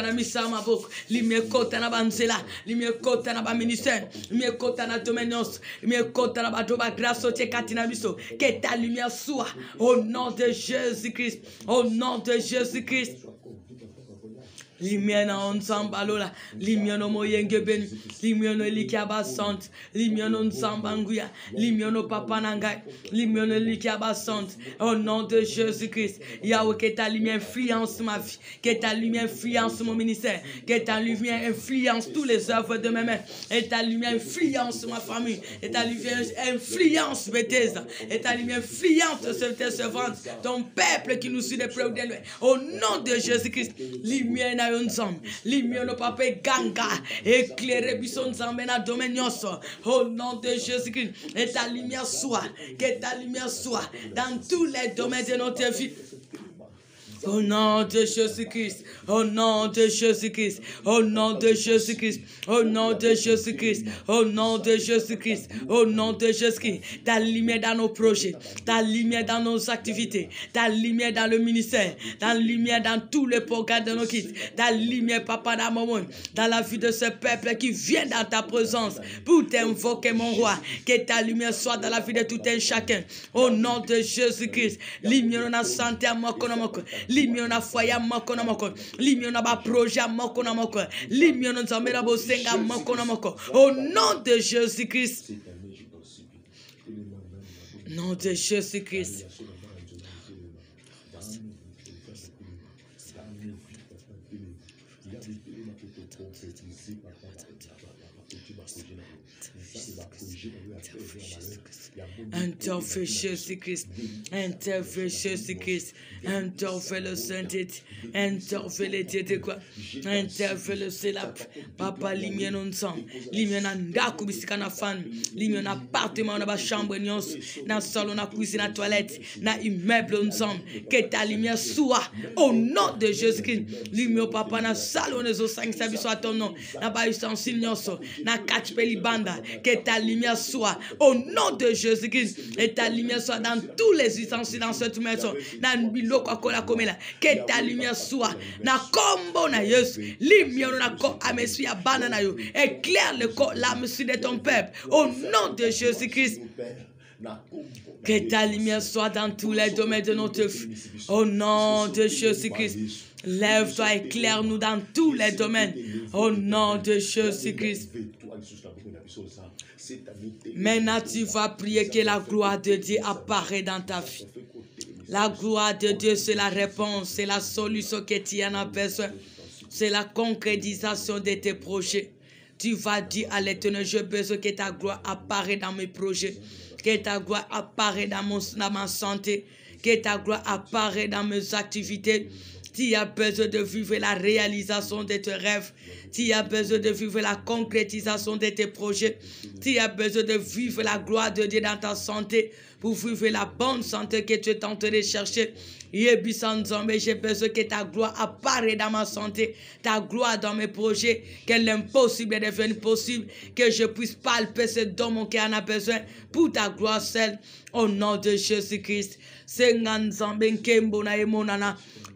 na misama boko, lumière kota na banzela, lumière kota na ba ministère, lumière kota na domaines, lumière kota na ba doba grâce au katina biso. Que ta lumière soit au nom de Jésus-Christ, au nom de Jésus-Christ. Lumière na onzambalola, lumière no moyenge ben, lumière no likiaba sante, lumière no nzambanguya, lumière no papa nangai, lumière no likiaba sante. Au nom de Jésus-Christ, Yahweh, que ta lumière influence ma vie, que ta lumière influence mon ministère, que ta lumière influence tous les œuvres de mes mains, et ta lumière influence ma famille, et ta lumière influence Bethesda, et ta lumière influence tes servantes, ton peuple qui nous suit de près ou de loin. Au nom de Jésus-Christ, lumière na lumière no papa ganga, éclairer bison nzambe na domaine nyonso. Au nom de Jésus-Christ, et ta lumière soit, que ta lumière soit dans tous les domaines de notre vie. Au nom de Jésus-Christ, au nom de Jésus-Christ, au nom de Jésus-Christ, au nom de Jésus-Christ, au nom de Jésus-Christ, au nom de Jésus-Christ. Ta lumière dans nos projets, ta lumière dans nos activités, ta lumière dans le ministère, ta lumière dans tous les programmes de nos kits, ta lumière, papa d'amour, dans la vie de ce peuple qui vient dans ta présence pour t'invoquer, mon roi. Que ta lumière soit dans la vie de tout un chacun. Au nom de Jésus-Christ, lumière dans la santé à moi, lumière na foyer moko na moko, lumière na ba projet moko na moko, lumière na nzambe bosenga moko na moko. Au nom de Jésus-Christ. Nom de Jésus-Christ. Interfère Jésus-Christ, interfère Jésus-Christ, interfère le Saint-Esprit, interfère les dieux de quoi, interfère le Célap, papa lumière non ensemble, lumière na ndaku bisika na fan, lumière na appartement na ba chambre nyons, na salon na cuisine na toilette, na immeuble ensemble, que ta lumière soit au nom de Jésus-Christ, lumière papa na salon zo sangisa biso ton nom. Na ba ustensile nyonso. Na katpeli banda. Que ta lumière soit au nom de Jésus-Christ. Et ta lumière soit dans tous les ustensiles dans cette maison. Na biloko akola komela. Que ta lumière soit na kombo na Yesu. Lumière na ko amesi ya bana na yo. Éclaire le corps l'âme de ton peuple. Au nom de Jésus-Christ. Que ta lumière soit dans tous les domaines de notre vie. Au nom de Jésus-Christ. Lève-toi, éclaire-nous dans tous les domaines. Au nom de Jésus-Christ. Maintenant, tu vas prier que la gloire de Dieu apparaît dans ta vie. La gloire de Dieu, c'est la réponse, c'est la solution que tu en as besoin. C'est la concrétisation de tes projets. Tu vas dire à l'Éternel, j'ai besoin que ta gloire apparaît dans mes projets. Que ta gloire apparaît dans ma santé. Que ta gloire apparaît dans mes activités. Tu as besoin de vivre la réalisation de tes rêves. Tu as besoin de vivre la concrétisation de tes projets. Tu as besoin de vivre la gloire de Dieu dans ta santé. Pour vivre la bonne santé que tu es en train de chercher. J'ai besoin que ta gloire apparaît dans ma santé, ta gloire dans mes projets, que l'impossible devienne possible, que je puisse palper ce dont mon cœur en a besoin pour ta gloire seule, au nom de Jésus-Christ.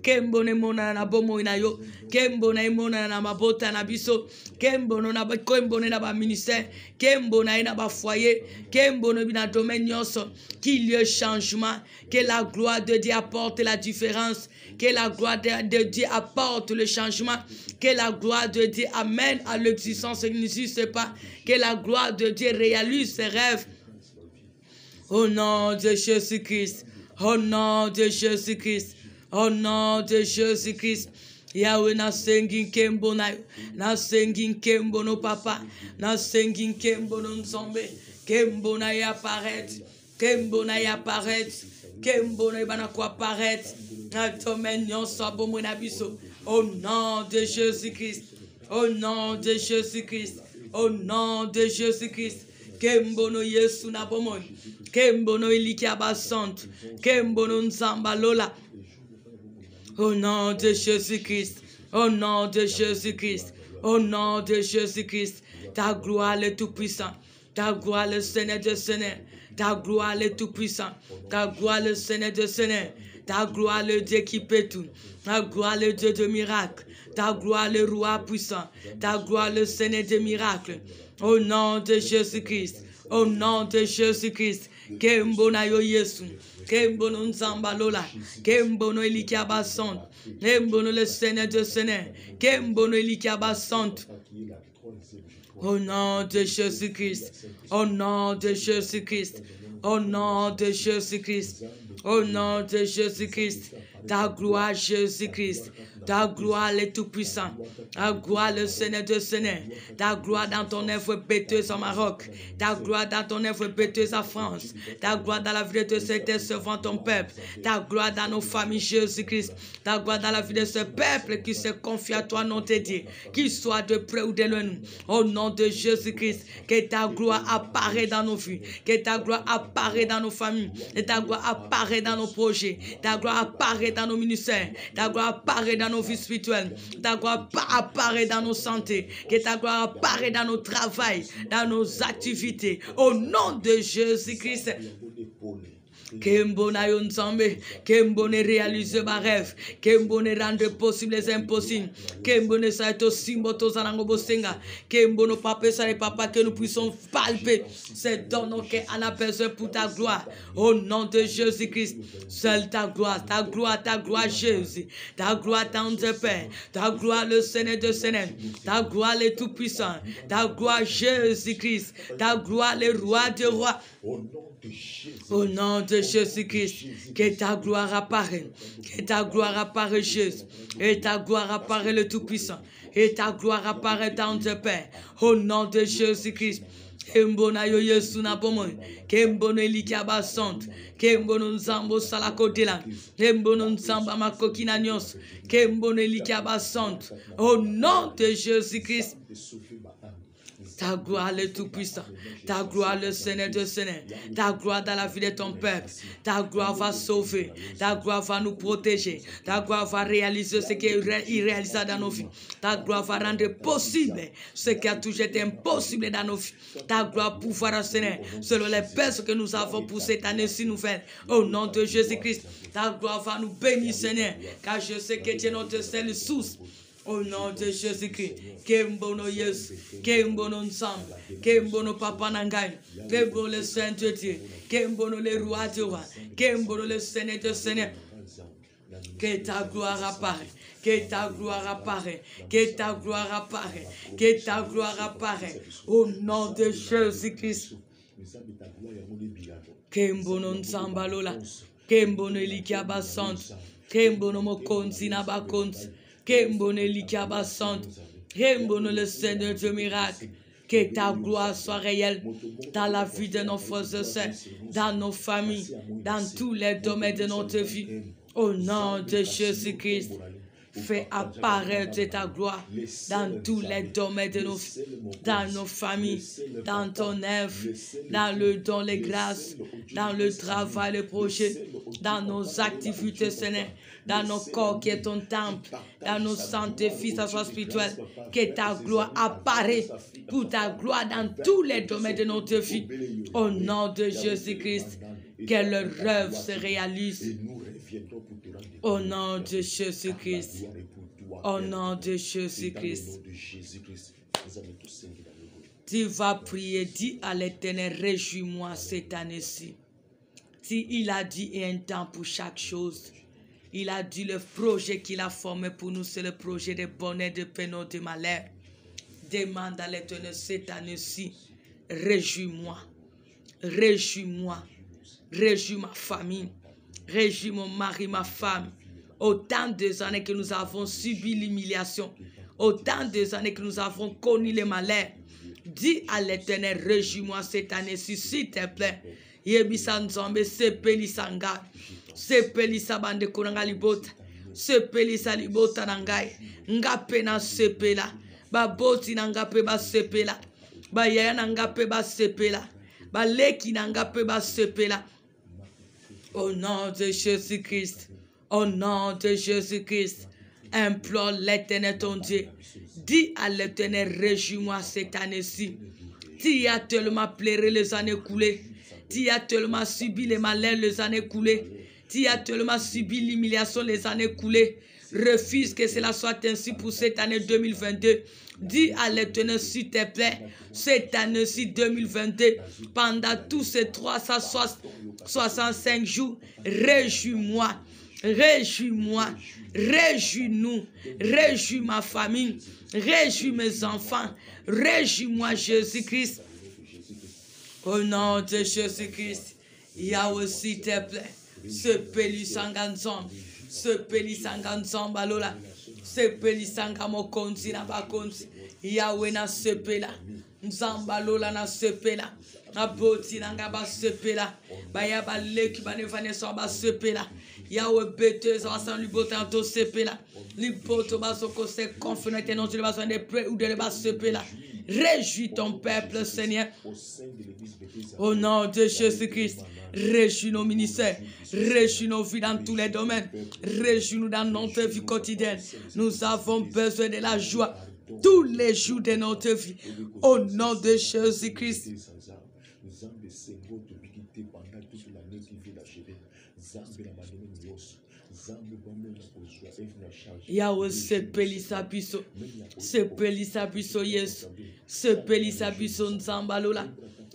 Kembone monana bomo inayo, kembone monana mabota na biso, kembone na ba kembone na ba ministère, kembone na ba foyer, kembone bina domaine nyonso, qu'il y ait changement, que la gloire de Dieu apporte la différence, que la gloire de Dieu apporte le changement, que la gloire de Dieu amène à l'existence qui n'existe pas, que la gloire de Dieu réalise ses rêves. Au nom de Jésus-Christ, au nom de Jésus-Christ. Au nom de Jésus-Christ, Yahweh na sengin kembo na sengin kembo no papa, na sengin kembo no nzombe, kembo na ya paraître, kembo na ya paraître, kembo na bana ko apparaître, na domaine nyonso abomo na biso. Au nom de Jésus-Christ, au nom de Jésus-Christ, au nom de Jésus-Christ, kembo no Yesu na bomo, kembo no iliki abasante, kembo no nzamba lola. Au nom de Jésus-Christ, au nom de Jésus-Christ, au nom de Jésus-Christ, ta gloire le Tout-Puissant, ta gloire le Seigneur de Seigneur, ta gloire le Tout-Puissant, ta gloire le Seigneur de Seigneur, ta gloire le Dieu qui peut tout, ta gloire le Dieu de miracles, ta gloire le Roi puissant, ta gloire le Seigneur de miracles, au nom de Jésus-Christ, au nom de Jésus-Christ, Kembona yo Yesu, Kembono nzamba lola, Kembono elikiaba sant, Kembono le Seigneur de Seigneur, Kembono elikiaba sant. Au nom de Jésus-Christ, au nom de Jésus-Christ, au nom de Jésus-Christ, au nom de Jésus-Christ, ta gloire Jésus-Christ, ta gloire le Tout-Puissant, ta gloire le Seigneur de Seigneur, ta gloire dans ton œuvre péteuse au Maroc, ta gloire dans ton œuvre péteuse en France, ta gloire dans la vie de cet servant ton peuple, ta gloire dans nos familles Jésus-Christ, ta gloire dans la vie de ce peuple qui se confie à toi, non te dit, qu'il soit de près ou de loin, au nom de Jésus-Christ, que ta gloire apparaît dans nos vies, que ta gloire apparaît dans nos familles, que ta gloire apparaît dans nos projets, ta gloire apparaît dans nos ministères, ta gloire apparaît dans nos vies spirituelles, ta gloire apparaît dans nos santé, que ta gloire apparaît dans nos travails, dans nos activités, au nom de Jésus-Christ. Kembona yonzambe, Kembone réalise ma rêve, Kembone rendre possible les impossibles, Kembone ça est aussi moto zanango bosenga, Kembono papa ça les papa que nous puissions palper, c'est dans nos cœurs en a besoin pour ta gloire, au nom de Jésus-Christ, seule ta gloire Jésus, ta gloire dans tes pères, ta gloire le Seigneur de Seigneur, ta gloire le Tout-Puissant, ta gloire Jésus-Christ, ta gloire le Roi des Rois. Au nom de Jésus-Christ, que ta gloire apparaît, Jésus, et ta gloire apparaît le Tout-Puissant, et ta gloire apparaît dans tes pères, au nom de Jésus-Christ. Kembona yo Yesu na bomo, Kembono elikiaba sant, Kembono nzambo salakotela, Kembono nzamba makokina nyos, Kembono elikiaba sant, au nom de Jésus-Christ. Ta gloire le Tout-Puissant. Ta gloire le Seigneur de Seigneur. Ta gloire dans la vie de ton peuple. Ta gloire va sauver. Ta gloire va nous protéger. Ta gloire va réaliser ce qui est irréalisable dans nos vies. Ta gloire va rendre possible ce qui a toujours été impossible dans nos vies. Ta gloire pouvoir, Seigneur, selon les baisses que nous avons pour cette année-ci nouvelle. Au nom de Jésus-Christ, ta gloire va nous bénir, Seigneur, car je sais que tu es notre seule source. Au nom de Jésus-Christ, Kembono Yesu, Kembono Nsam, Kembono Papa Nangai, Kembono le Saint de Dieu, Kembono le Roi du Roi, Kembono le Seigneur de Seigneur. Que ta gloire apparaît, que ta gloire apparaît, que ta gloire apparaît, que ta gloire apparaît. Au nom de Jésus-Christ. Kembono Nsambalola, Kembono Likiaba Sant, Kembono Mokonzi Nabakonzi. Kembono Likiaba Sant, Kembono le Seigneur Dieu miracle. Que ta gloire soit réelle dans la vie de nos frères et sœurs, dans nos familles, dans tous les domaines de notre vie. Au nom de Jésus-Christ, fais apparaître ta gloire dans tous les domaines de nos vies, dans nos familles, dans ton œuvre, dans les grâces, dans le travail, le projet, dans nos activités, Seigneur, dans nos corps qui est ton temple, dans nos santé, fils, à soi spirituel, que ta gloire apparaît pour ta gloire dans tous les domaines de notre vie. Au nom de Jésus-Christ, que le rêve se réalise. Au nom de Jésus-Christ. Au nom de Jésus-Christ. Tu vas prier, dis à l'Éternel, réjouis-moi cette année-ci. Si il a dit il y a un temps pour chaque chose. Il a dit le projet qu'il a formé pour nous, c'est le projet de bonheur, de paix, de malheur. Demande à l'Éternel cette année-ci, réjouis-moi, réjouis-moi, réjouis ma famille, réjouis mon mari, ma femme. Autant de années que nous avons subi l'humiliation, autant de années que nous avons connu les malheurs. Dis à l'Éternel, réjouis-moi cette année-ci, s'il te plaît. Yebisa nzombe sepelisa ngai, sepelisa bande kuranga libota, sepelisa libota nangai, ngape na sepela, baboti na ngape ba sepela, ba yaya na ngape ba sepela, ba leki na ngape ba sepela. Au nom de Jésus-Christ, au nom de Jésus-Christ, implore l'Éternel ton Dieu. Dis à l'Éternel, réjouis-moi cette année-ci. Tu as tellement pleuré les années coulées. Tu as tellement subi les malheurs les années coulées. Tu as tellement subi l'humiliation les années coulées. Refuse que cela soit ainsi pour cette année 2022. Dis à l'Éternel, s'il te plaît, cette année-ci 2022, pendant tous ces 365 jours, réjouis-moi, réjouis-moi, réjouis-nous, réjouis ma famille, réjouis mes enfants, réjouis-moi Jésus-Christ. Au nom de Jésus-Christ, Yahweh, s'il te plaît, ce pélisanganzom, ce pélisanganzom balola, ce pélisangamokonzi na bakonzi, Yahweh na sepela, nzambalola na sepela, na boti nanga ba sepela, baya ba leki ba nevane so ba sepela, Yahweh beteuse va sans lui botan to sepela, li boto ba soko se confronter non tu le besoin de près ou de le ba sepela. Réjouis ton peuple, Seigneur. Au nom de Jésus-Christ, réjouis nos ministères, réjouis nos vies dans tous les domaines, réjouis-nous dans notre vie quotidienne. Nous avons besoin de la joie tous les jours de notre vie. Au nom de Jésus-Christ. Yahweh sepelisa biso, sepelisa biso Yesu, sepelisa biso nzambalola,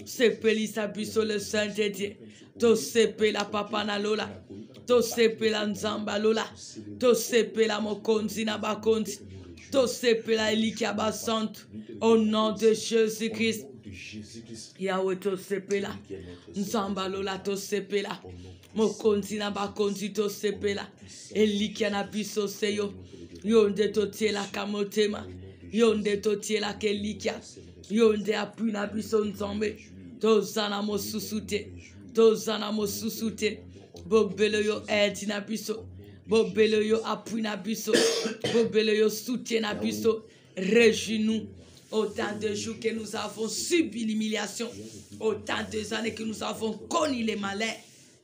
sepelisa biso le Saint de Dieu, to sepela papa na lola, to sepela nzambalola, to sepela mokonzi na bakonzi, to sepela elikiaba santo, au nom de Jésus-Christ. Yahweh to sepela, nzambalola to sepela. Mokonzi na bakonzi to sepela, elikia na biso seyo, yonde to tiela kamotema, yonde to tiela kelikia, yonde apu na biso nzombe, to zana mo susute, to zana mo susute, bobelo yo edi na biso, bobelo yo apu na biso, bobelo yo soutien na biso, réjouis-nous, Autant de jours que nous avons subi l'humiliation, autant de années que nous avons connu les malheurs,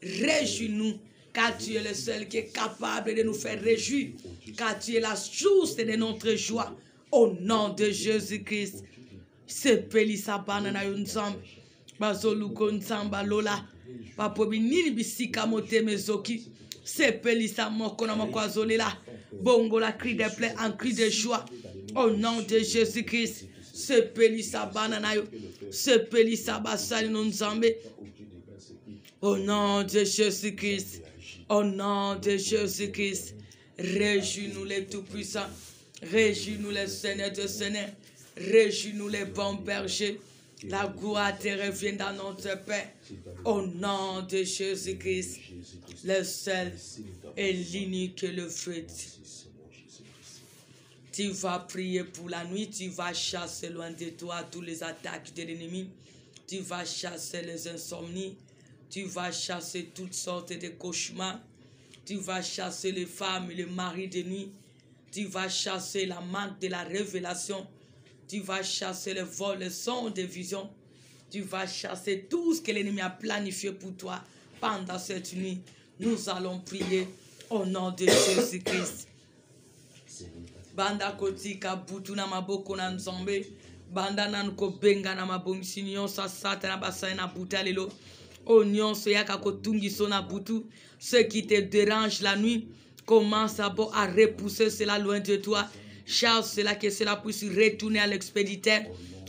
réjouis-nous, car tu es le seul qui est capable de nous faire réjouir, car tu es la source de notre joie. Au nom de Jésus-Christ, sepelisa banana yunzam, bazoluko nzamba lola, papobi nini bisika mote mezoki, sepelisa mokona mokwazolela, bongo la cri de plaie en cri de joie. Au nom de Jésus-Christ, sepelisa banana yo, sepelisa basali nzambe. Au nom de Jésus-Christ, au nom de Jésus-Christ, réjouis-nous les tout-puissants, réjouis-nous les seigneurs de seigneurs, réjouis-nous les bons bergers. La gloire te revient dans notre paix. Au nom de Jésus-Christ, le seul et l'unique le fait. Tu vas prier pour la nuit, tu vas chasser loin de toi tous les attaques de l'ennemi, tu vas chasser les insomnies, tu vas chasser toutes sortes de cauchemars, tu vas chasser les femmes et les maris de nuit, tu vas chasser la manque de la révélation, tu vas chasser les vols, les sons des visions, tu vas chasser tout ce que l'ennemi a planifié pour toi pendant cette nuit. Nous allons prier au nom de Jésus-Christ. Banda kotika butu na maboko na nzambe, banda nanko benga na mabongisi nyonso sata na basai na buta lelo. O nyonso yaka kotungiso na butu, ce qui te dérange la nuit, commence d'abord à repousser cela loin de toi. Chasse cela, que cela puisse retourner à l'expéditeur.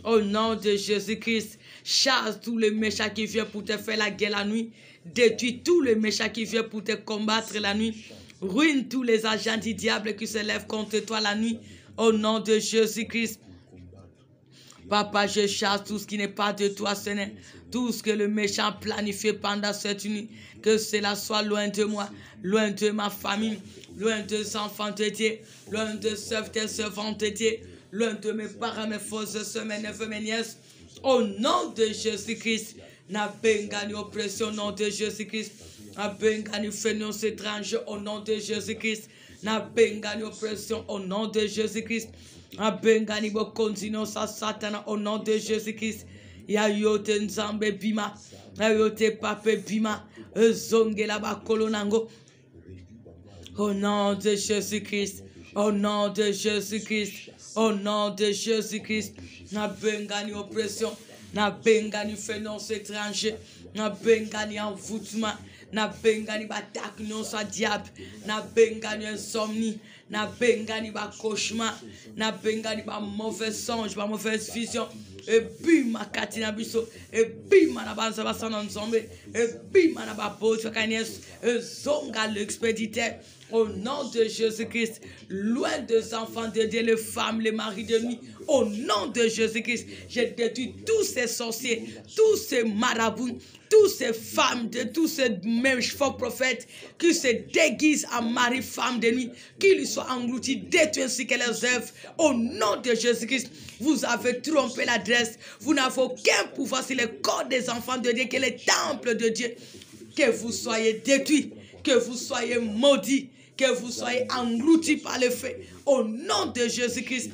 Au nom de Jésus-Christ, chasse tous les méchants qui viennent pour te faire la guerre la nuit. Détruis tous les méchants qui viennent pour te combattre la nuit. Ruine tous les agents du diable qui se lèvent contre toi la nuit. Au nom de Jésus-Christ. Papa, je chasse tout ce qui n'est pas de toi, Seigneur. Tout ce que le méchant planifie pendant cette nuit. Que cela soit loin de moi, loin de ma famille, loin des enfants de Dieu, loin de tes servantes de Dieu, loin de mes parents, mes frères et sœurs, mes neveux, mes nièces. Au nom de Jésus-Christ. Na bengani oppression au nom de Jésus-Christ. Na bengani fainéance étranger au nom de Jésus-Christ. Na bengani oppression au nom de Jésus-Christ. Na bengani bokonzino sa satana au nom de Jésus-Christ. Ya yote nzambe bima. Ya yote pape bima. Zonge la bakolo nango. Au nom de Jésus-Christ. Au nom de Jésus-Christ. Au nom de Jésus-Christ. Na bengani oppression. Na bengani fainéance étranger. Na bengani envoûtement. Na bengani batak non sa diable. Na bengani insomnie. Na bengani ba cauchemar. Na bengani ba mauvais songe, ba mauvaise vision. Et bima katina biso. Et bima na ba sabasana nzombe. Et bima na ba boto kanyes. Et zonga l'expéditeur. Au nom de Jésus-Christ, loin des enfants de Dieu, les femmes, les maris de nuit, au nom de Jésus-Christ, j'ai détruit tous ces sorciers, tous ces marabouts, toutes ces femmes, tous ces mêmes faux prophètes qui se déguisent en mari, femme de nuit, qu'ils soient engloutis, détruits ainsi que leurs œuvres. Au nom de Jésus-Christ, vous avez trompé l'adresse. Vous n'avez aucun pouvoir sur le corps des enfants de Dieu, qui est le temple de Dieu. Que vous soyez détruits, que vous soyez maudits, que vous soyez engloutis par le feu. Au nom de Jésus-Christ.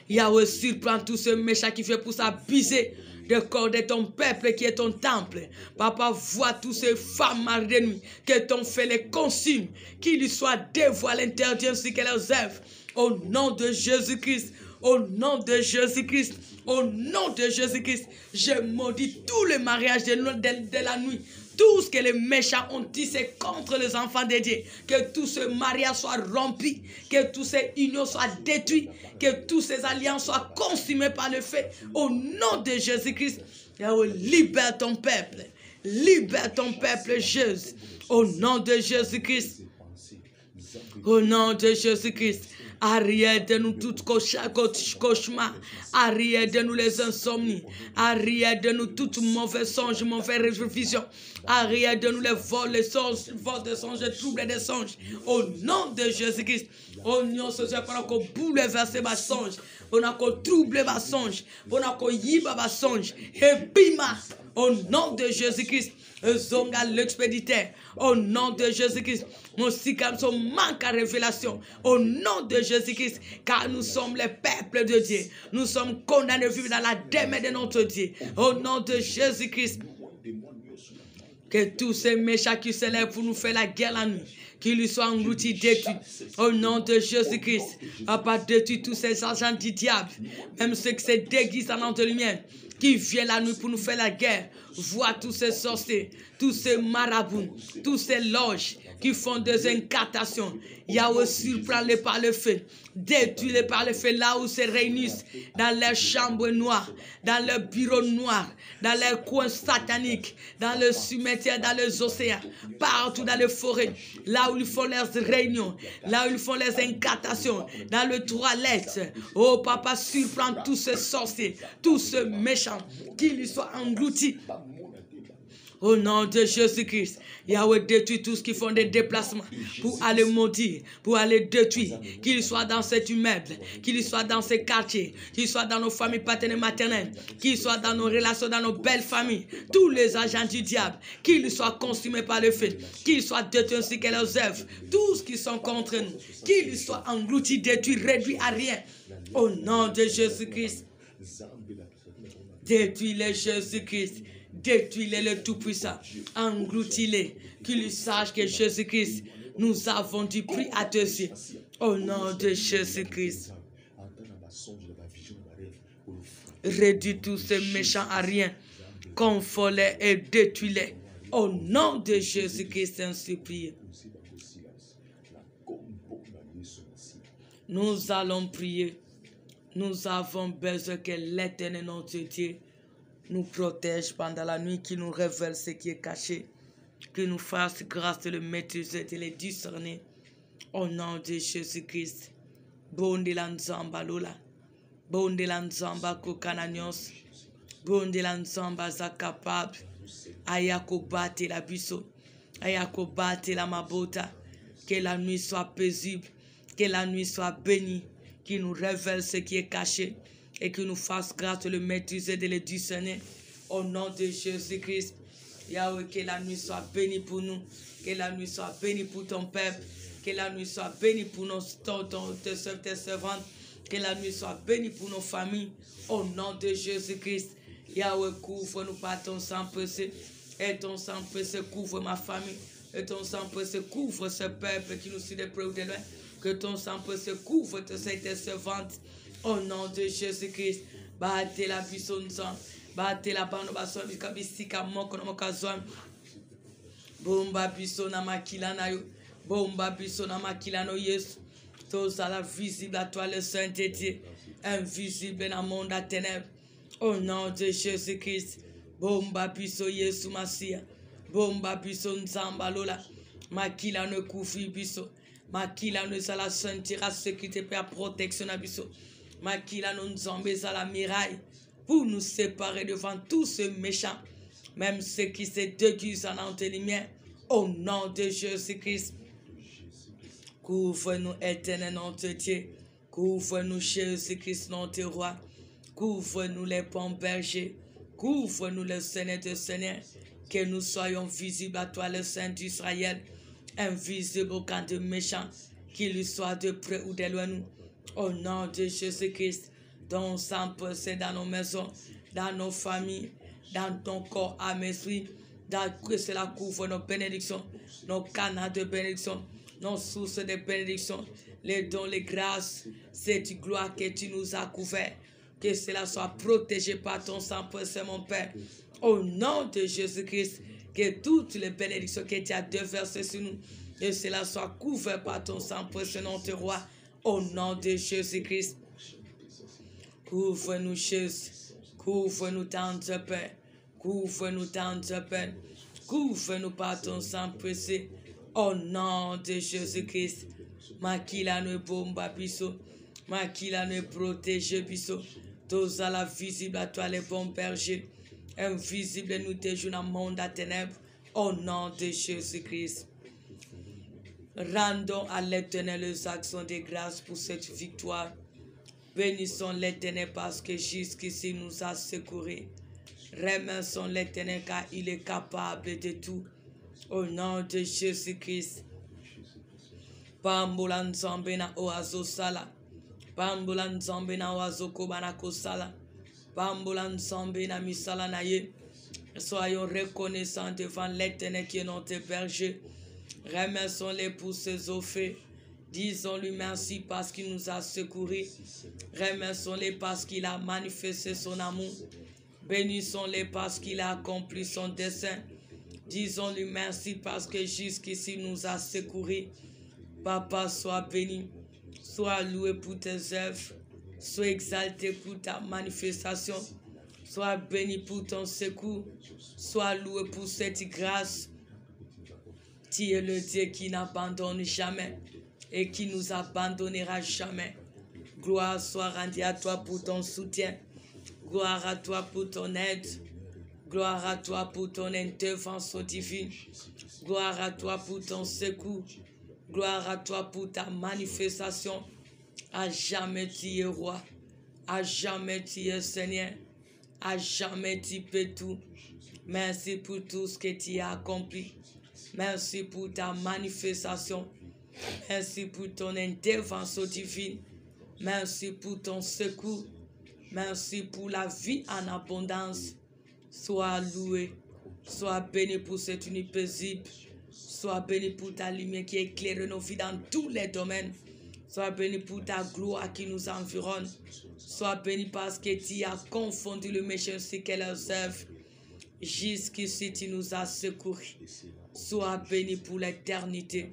Yahweh surprend tous ces méchants qui fait pour s'abuser le corps de ton peuple qui est ton temple. Papa, vois tous ces femmes mariées de nuit que ton feu les consume, qu'ils soient dévoilés, interdits ainsi que leurs œuvres. Au nom de Jésus-Christ. Au nom de Jésus-Christ. Au nom de Jésus-Christ. Je maudis tous les mariages de la nuit. Tout ce que les méchants ont tissé contre les enfants de Dieu, que tous ces mariages soient rompus, que tous ces unions soient détruits, que tous ces alliances soient consumées par le feu. Au nom de Jésus-Christ, libère ton peuple. Libère ton peuple, Jésus. Au nom de Jésus-Christ. Au nom de Jésus-Christ. Arrière de nous tout cauchemar. Arrière de nous les insomnies. Arrière de nous tout mauvais songe, mauvaise vision. Arrière de nous les vols, les songes, vols de songes, les troubles des songes. Au nom de Jésus-Christ, Oh non, ce soir, pendant qu'on bouleverse ma songe, pendant qu'on trouble ma songe, pendant qu'on yiba ma songe, et bima, au nom de Jésus-Christ, zonga l'expéditeur, au nom de Jésus-Christ, mon sikam son manque à révélation, au nom de Jésus-Christ, car nous sommes les peuples de Dieu, nous sommes condamnés à vivre dans la demeure de notre Dieu, au nom de Jésus-Christ. Que tous ces méchants qui se lèvent pour nous faire la guerre la nuit, qu'ils lui soient engloutis, détruits. Au nom de Jésus-Christ, Papa, détruis tous ces agents du diable, même ceux qui se déguisent en nom de lumière, qui viennent la nuit pour nous faire la guerre. Vois tous ces sorciers, tous ces marabouts, tous ces loges qui font des incantations. Yahweh, surprends-les par le feu. Détruis-les par le feu là où se réunissent, dans leurs chambres noires, dans leurs bureaux noirs, dans leurs coins sataniques, dans le cimetière, dans les océans, partout dans les forêts, là où ils font leurs réunions, là où ils font les incantations, dans les toilettes. Oh Papa, surprends tous ces sorciers, tous ces méchants, qu'ils soient engloutis. Au nom de Jésus-Christ, Yahweh détruit tous qui font des déplacements pour aller maudire, pour aller détruire, qu'ils soient dans cet immeuble, qu'ils soient dans ces quartiers, qu'ils soient dans nos familles paternelles et maternelles, qu'ils soient dans nos relations, dans nos belles familles, tous les agents du diable, qu'ils soient consumés par le feu, qu'ils soient détruits ainsi que leurs œuvres, tous qui sont contre nous, qu'ils soient engloutis, détruits, réduits à rien. Au nom de Jésus-Christ, détruis-les Jésus-Christ. Détruis-les le Tout-Puissant, engloutis-les, qu'ils sachent que Jésus-Christ, nous avons du prix à tes yeux. Au nom de Jésus-Christ, réduis tous ces méchants à rien, confonds-les et détruis-les. Au nom de Jésus-Christ, ainsi prié. Nous allons prier. Nous avons besoin que l'Éternel, notre Dieu, nous protège pendant la nuit, qui nous révèle ce qui est caché, qui nous fasse grâce de le maîtriser, de le discerner. Au nom de Jésus-Christ. Bonde l'anzamba lola. Bonde l'anzamba kokananios. Bonde l'anzamba zakapable. Ayako bate la biso. Ayako bate la mabota. Que la nuit soit paisible. Que la nuit soit bénie. Qui nous révèle ce qui est caché. Et qui nous fasse grâce de le maîtriser, de le discerner. Au nom de Jésus-Christ. Yahweh, que la nuit soit bénie pour nous. Que la nuit soit bénie pour ton peuple. Que la nuit soit bénie pour tes servantes. Que la nuit soit bénie pour nos familles. Au nom de Jésus-Christ. Yahweh, couvre-nous par ton sang précieux. Et ton sang précieux couvre ma famille. Et ton sang précieux couvre ce peuple qui nous suit de près ou de loin. Que ton sang précieux couvre tes servantes. Au nom de Jésus-Christ, battez la buisson, battez la bande basson, bisika moko na mokazwan. Bomba buisson na makila na yo, bomba buisson na makila no Yesu. Tous à la visible à toi le Saint-Dieu, invisible dans le monde à ténèbres. Au nom de Jésus-Christ, bomba buisson Yesu Masia, bomba buisson Zambalola, makila no koufi buisson, makila no sa la sentir à sécurité pour la protection na buisson. Makila nous envoie à la miraille pour nous séparer devant tous ces méchants, même ceux qui se déguisent en antélumière. Au nom de Jésus-Christ, couvre-nous, éternel notre Dieu. Couvre-nous, Jésus-Christ, notre roi. Couvre-nous, les bons bergers. Couvre-nous, le Seigneur des Seigneurs. Que nous soyons visibles à toi, le Saint d'Israël. Invisible au camp de méchants, qu'il soit de près ou de loin nous. Au nom de Jésus-Christ, ton sang possède dans nos maisons, dans nos familles, dans ton corps, âme, esprit, que cela couvre nos bénédictions, nos canaux de bénédiction, nos sources de bénédiction, les dons, les grâces, cette gloire que tu nous as couvert, que cela soit protégé par ton sang précieux, mon Père. Au nom de Jésus-Christ, que toutes les bénédictions que tu as déversées sur nous, que cela soit couvert par ton sang précieux, notre roi. Au nom de Jésus-Christ, couvre-nous, Jésus, couvre-nous, tendre Père, couvre-nous, tendre Père, couvre-nous par ton sang précieux. Au nom de Jésus-Christ, Makila ne bomba biso, Makila ne protège biso, tous à la visible à toi les bons bergers, invisible nous te jouons dans le monde à ténèbres. Au nom de Jésus-Christ. Rendons à l'Éternel les actions de grâce pour cette victoire. Bénissons l'Éternel parce que jusqu'ici nous a secourus. Remercions l'Éternel car il est capable de tout. Au nom de Jésus-Christ. Pambulan zambena oazo sala. Pambulan zambena oazo kobanako sala. Pambulan zambena misala naye. Soyons reconnaissants devant l'Éternel qui est notre berger. Remercions-le pour ses offres. Disons-lui merci parce qu'il nous a secourus. Remercions-le parce qu'il a manifesté son amour. Bénissons-le parce qu'il a accompli son dessein. Disons-lui merci parce que jusqu'ici nous a secourus. Papa, sois béni. Sois loué pour tes œuvres. Sois exalté pour ta manifestation. Sois béni pour ton secours. Sois loué pour cette grâce. Tu es le Dieu qui n'abandonne jamais et qui nous abandonnera jamais. Gloire soit rendue à toi pour ton soutien. Gloire à toi pour ton aide. Gloire à toi pour ton intervention divine. Gloire à toi pour ton secours. Gloire à toi pour ta manifestation. À jamais tu es roi. À jamais tu es Seigneur. À jamais tu peux tout. Merci pour tout ce que tu as accompli. Merci pour ta manifestation. Merci pour ton intervention divine. Merci pour ton secours. Merci pour la vie en abondance. Sois loué. Sois béni pour cette nuit paisible. Sois béni pour ta lumière qui éclaire nos vies dans tous les domaines. Sois béni pour ta gloire qui nous environne. Sois béni parce que tu as confondu le méchant ainsi que leurs œuvres. Jusqu'ici, tu nous as secourus. Sois béni pour l'éternité.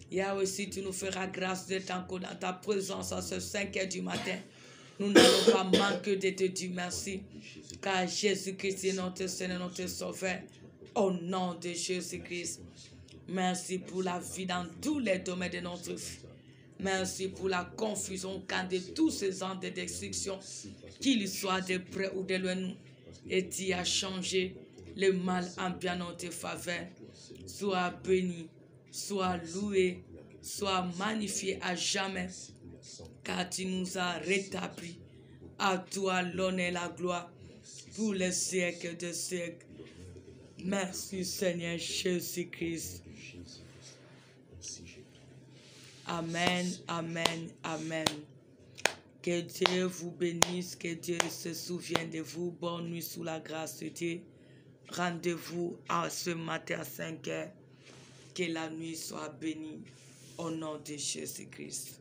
Yahweh, si tu nous feras grâce d'être encore dans ta présence à ce 5 heures du matin, nous n'allons pas manquer de te dire merci. Car Jésus-Christ est notre Seigneur, notre Sauveur. Au nom de Jésus-Christ. Merci pour la vie dans tous les domaines de notre vie. Merci pour la confusion quand de tous ces ans de destruction, qu'ils soient de près ou de loin nous. Et tu as changé le mal en bien notre faveur. Sois béni, sois loué, sois magnifié à jamais, car tu nous as rétablis. À toi l'honneur et la gloire pour les siècles des siècles. Merci Seigneur Jésus-Christ. Amen, amen, amen. Que Dieu vous bénisse, que Dieu se souvienne de vous. Bonne nuit sous la grâce de Dieu. Rendez-vous à ce matin à 5 heures. Que la nuit soit bénie au nom de Jésus-Christ.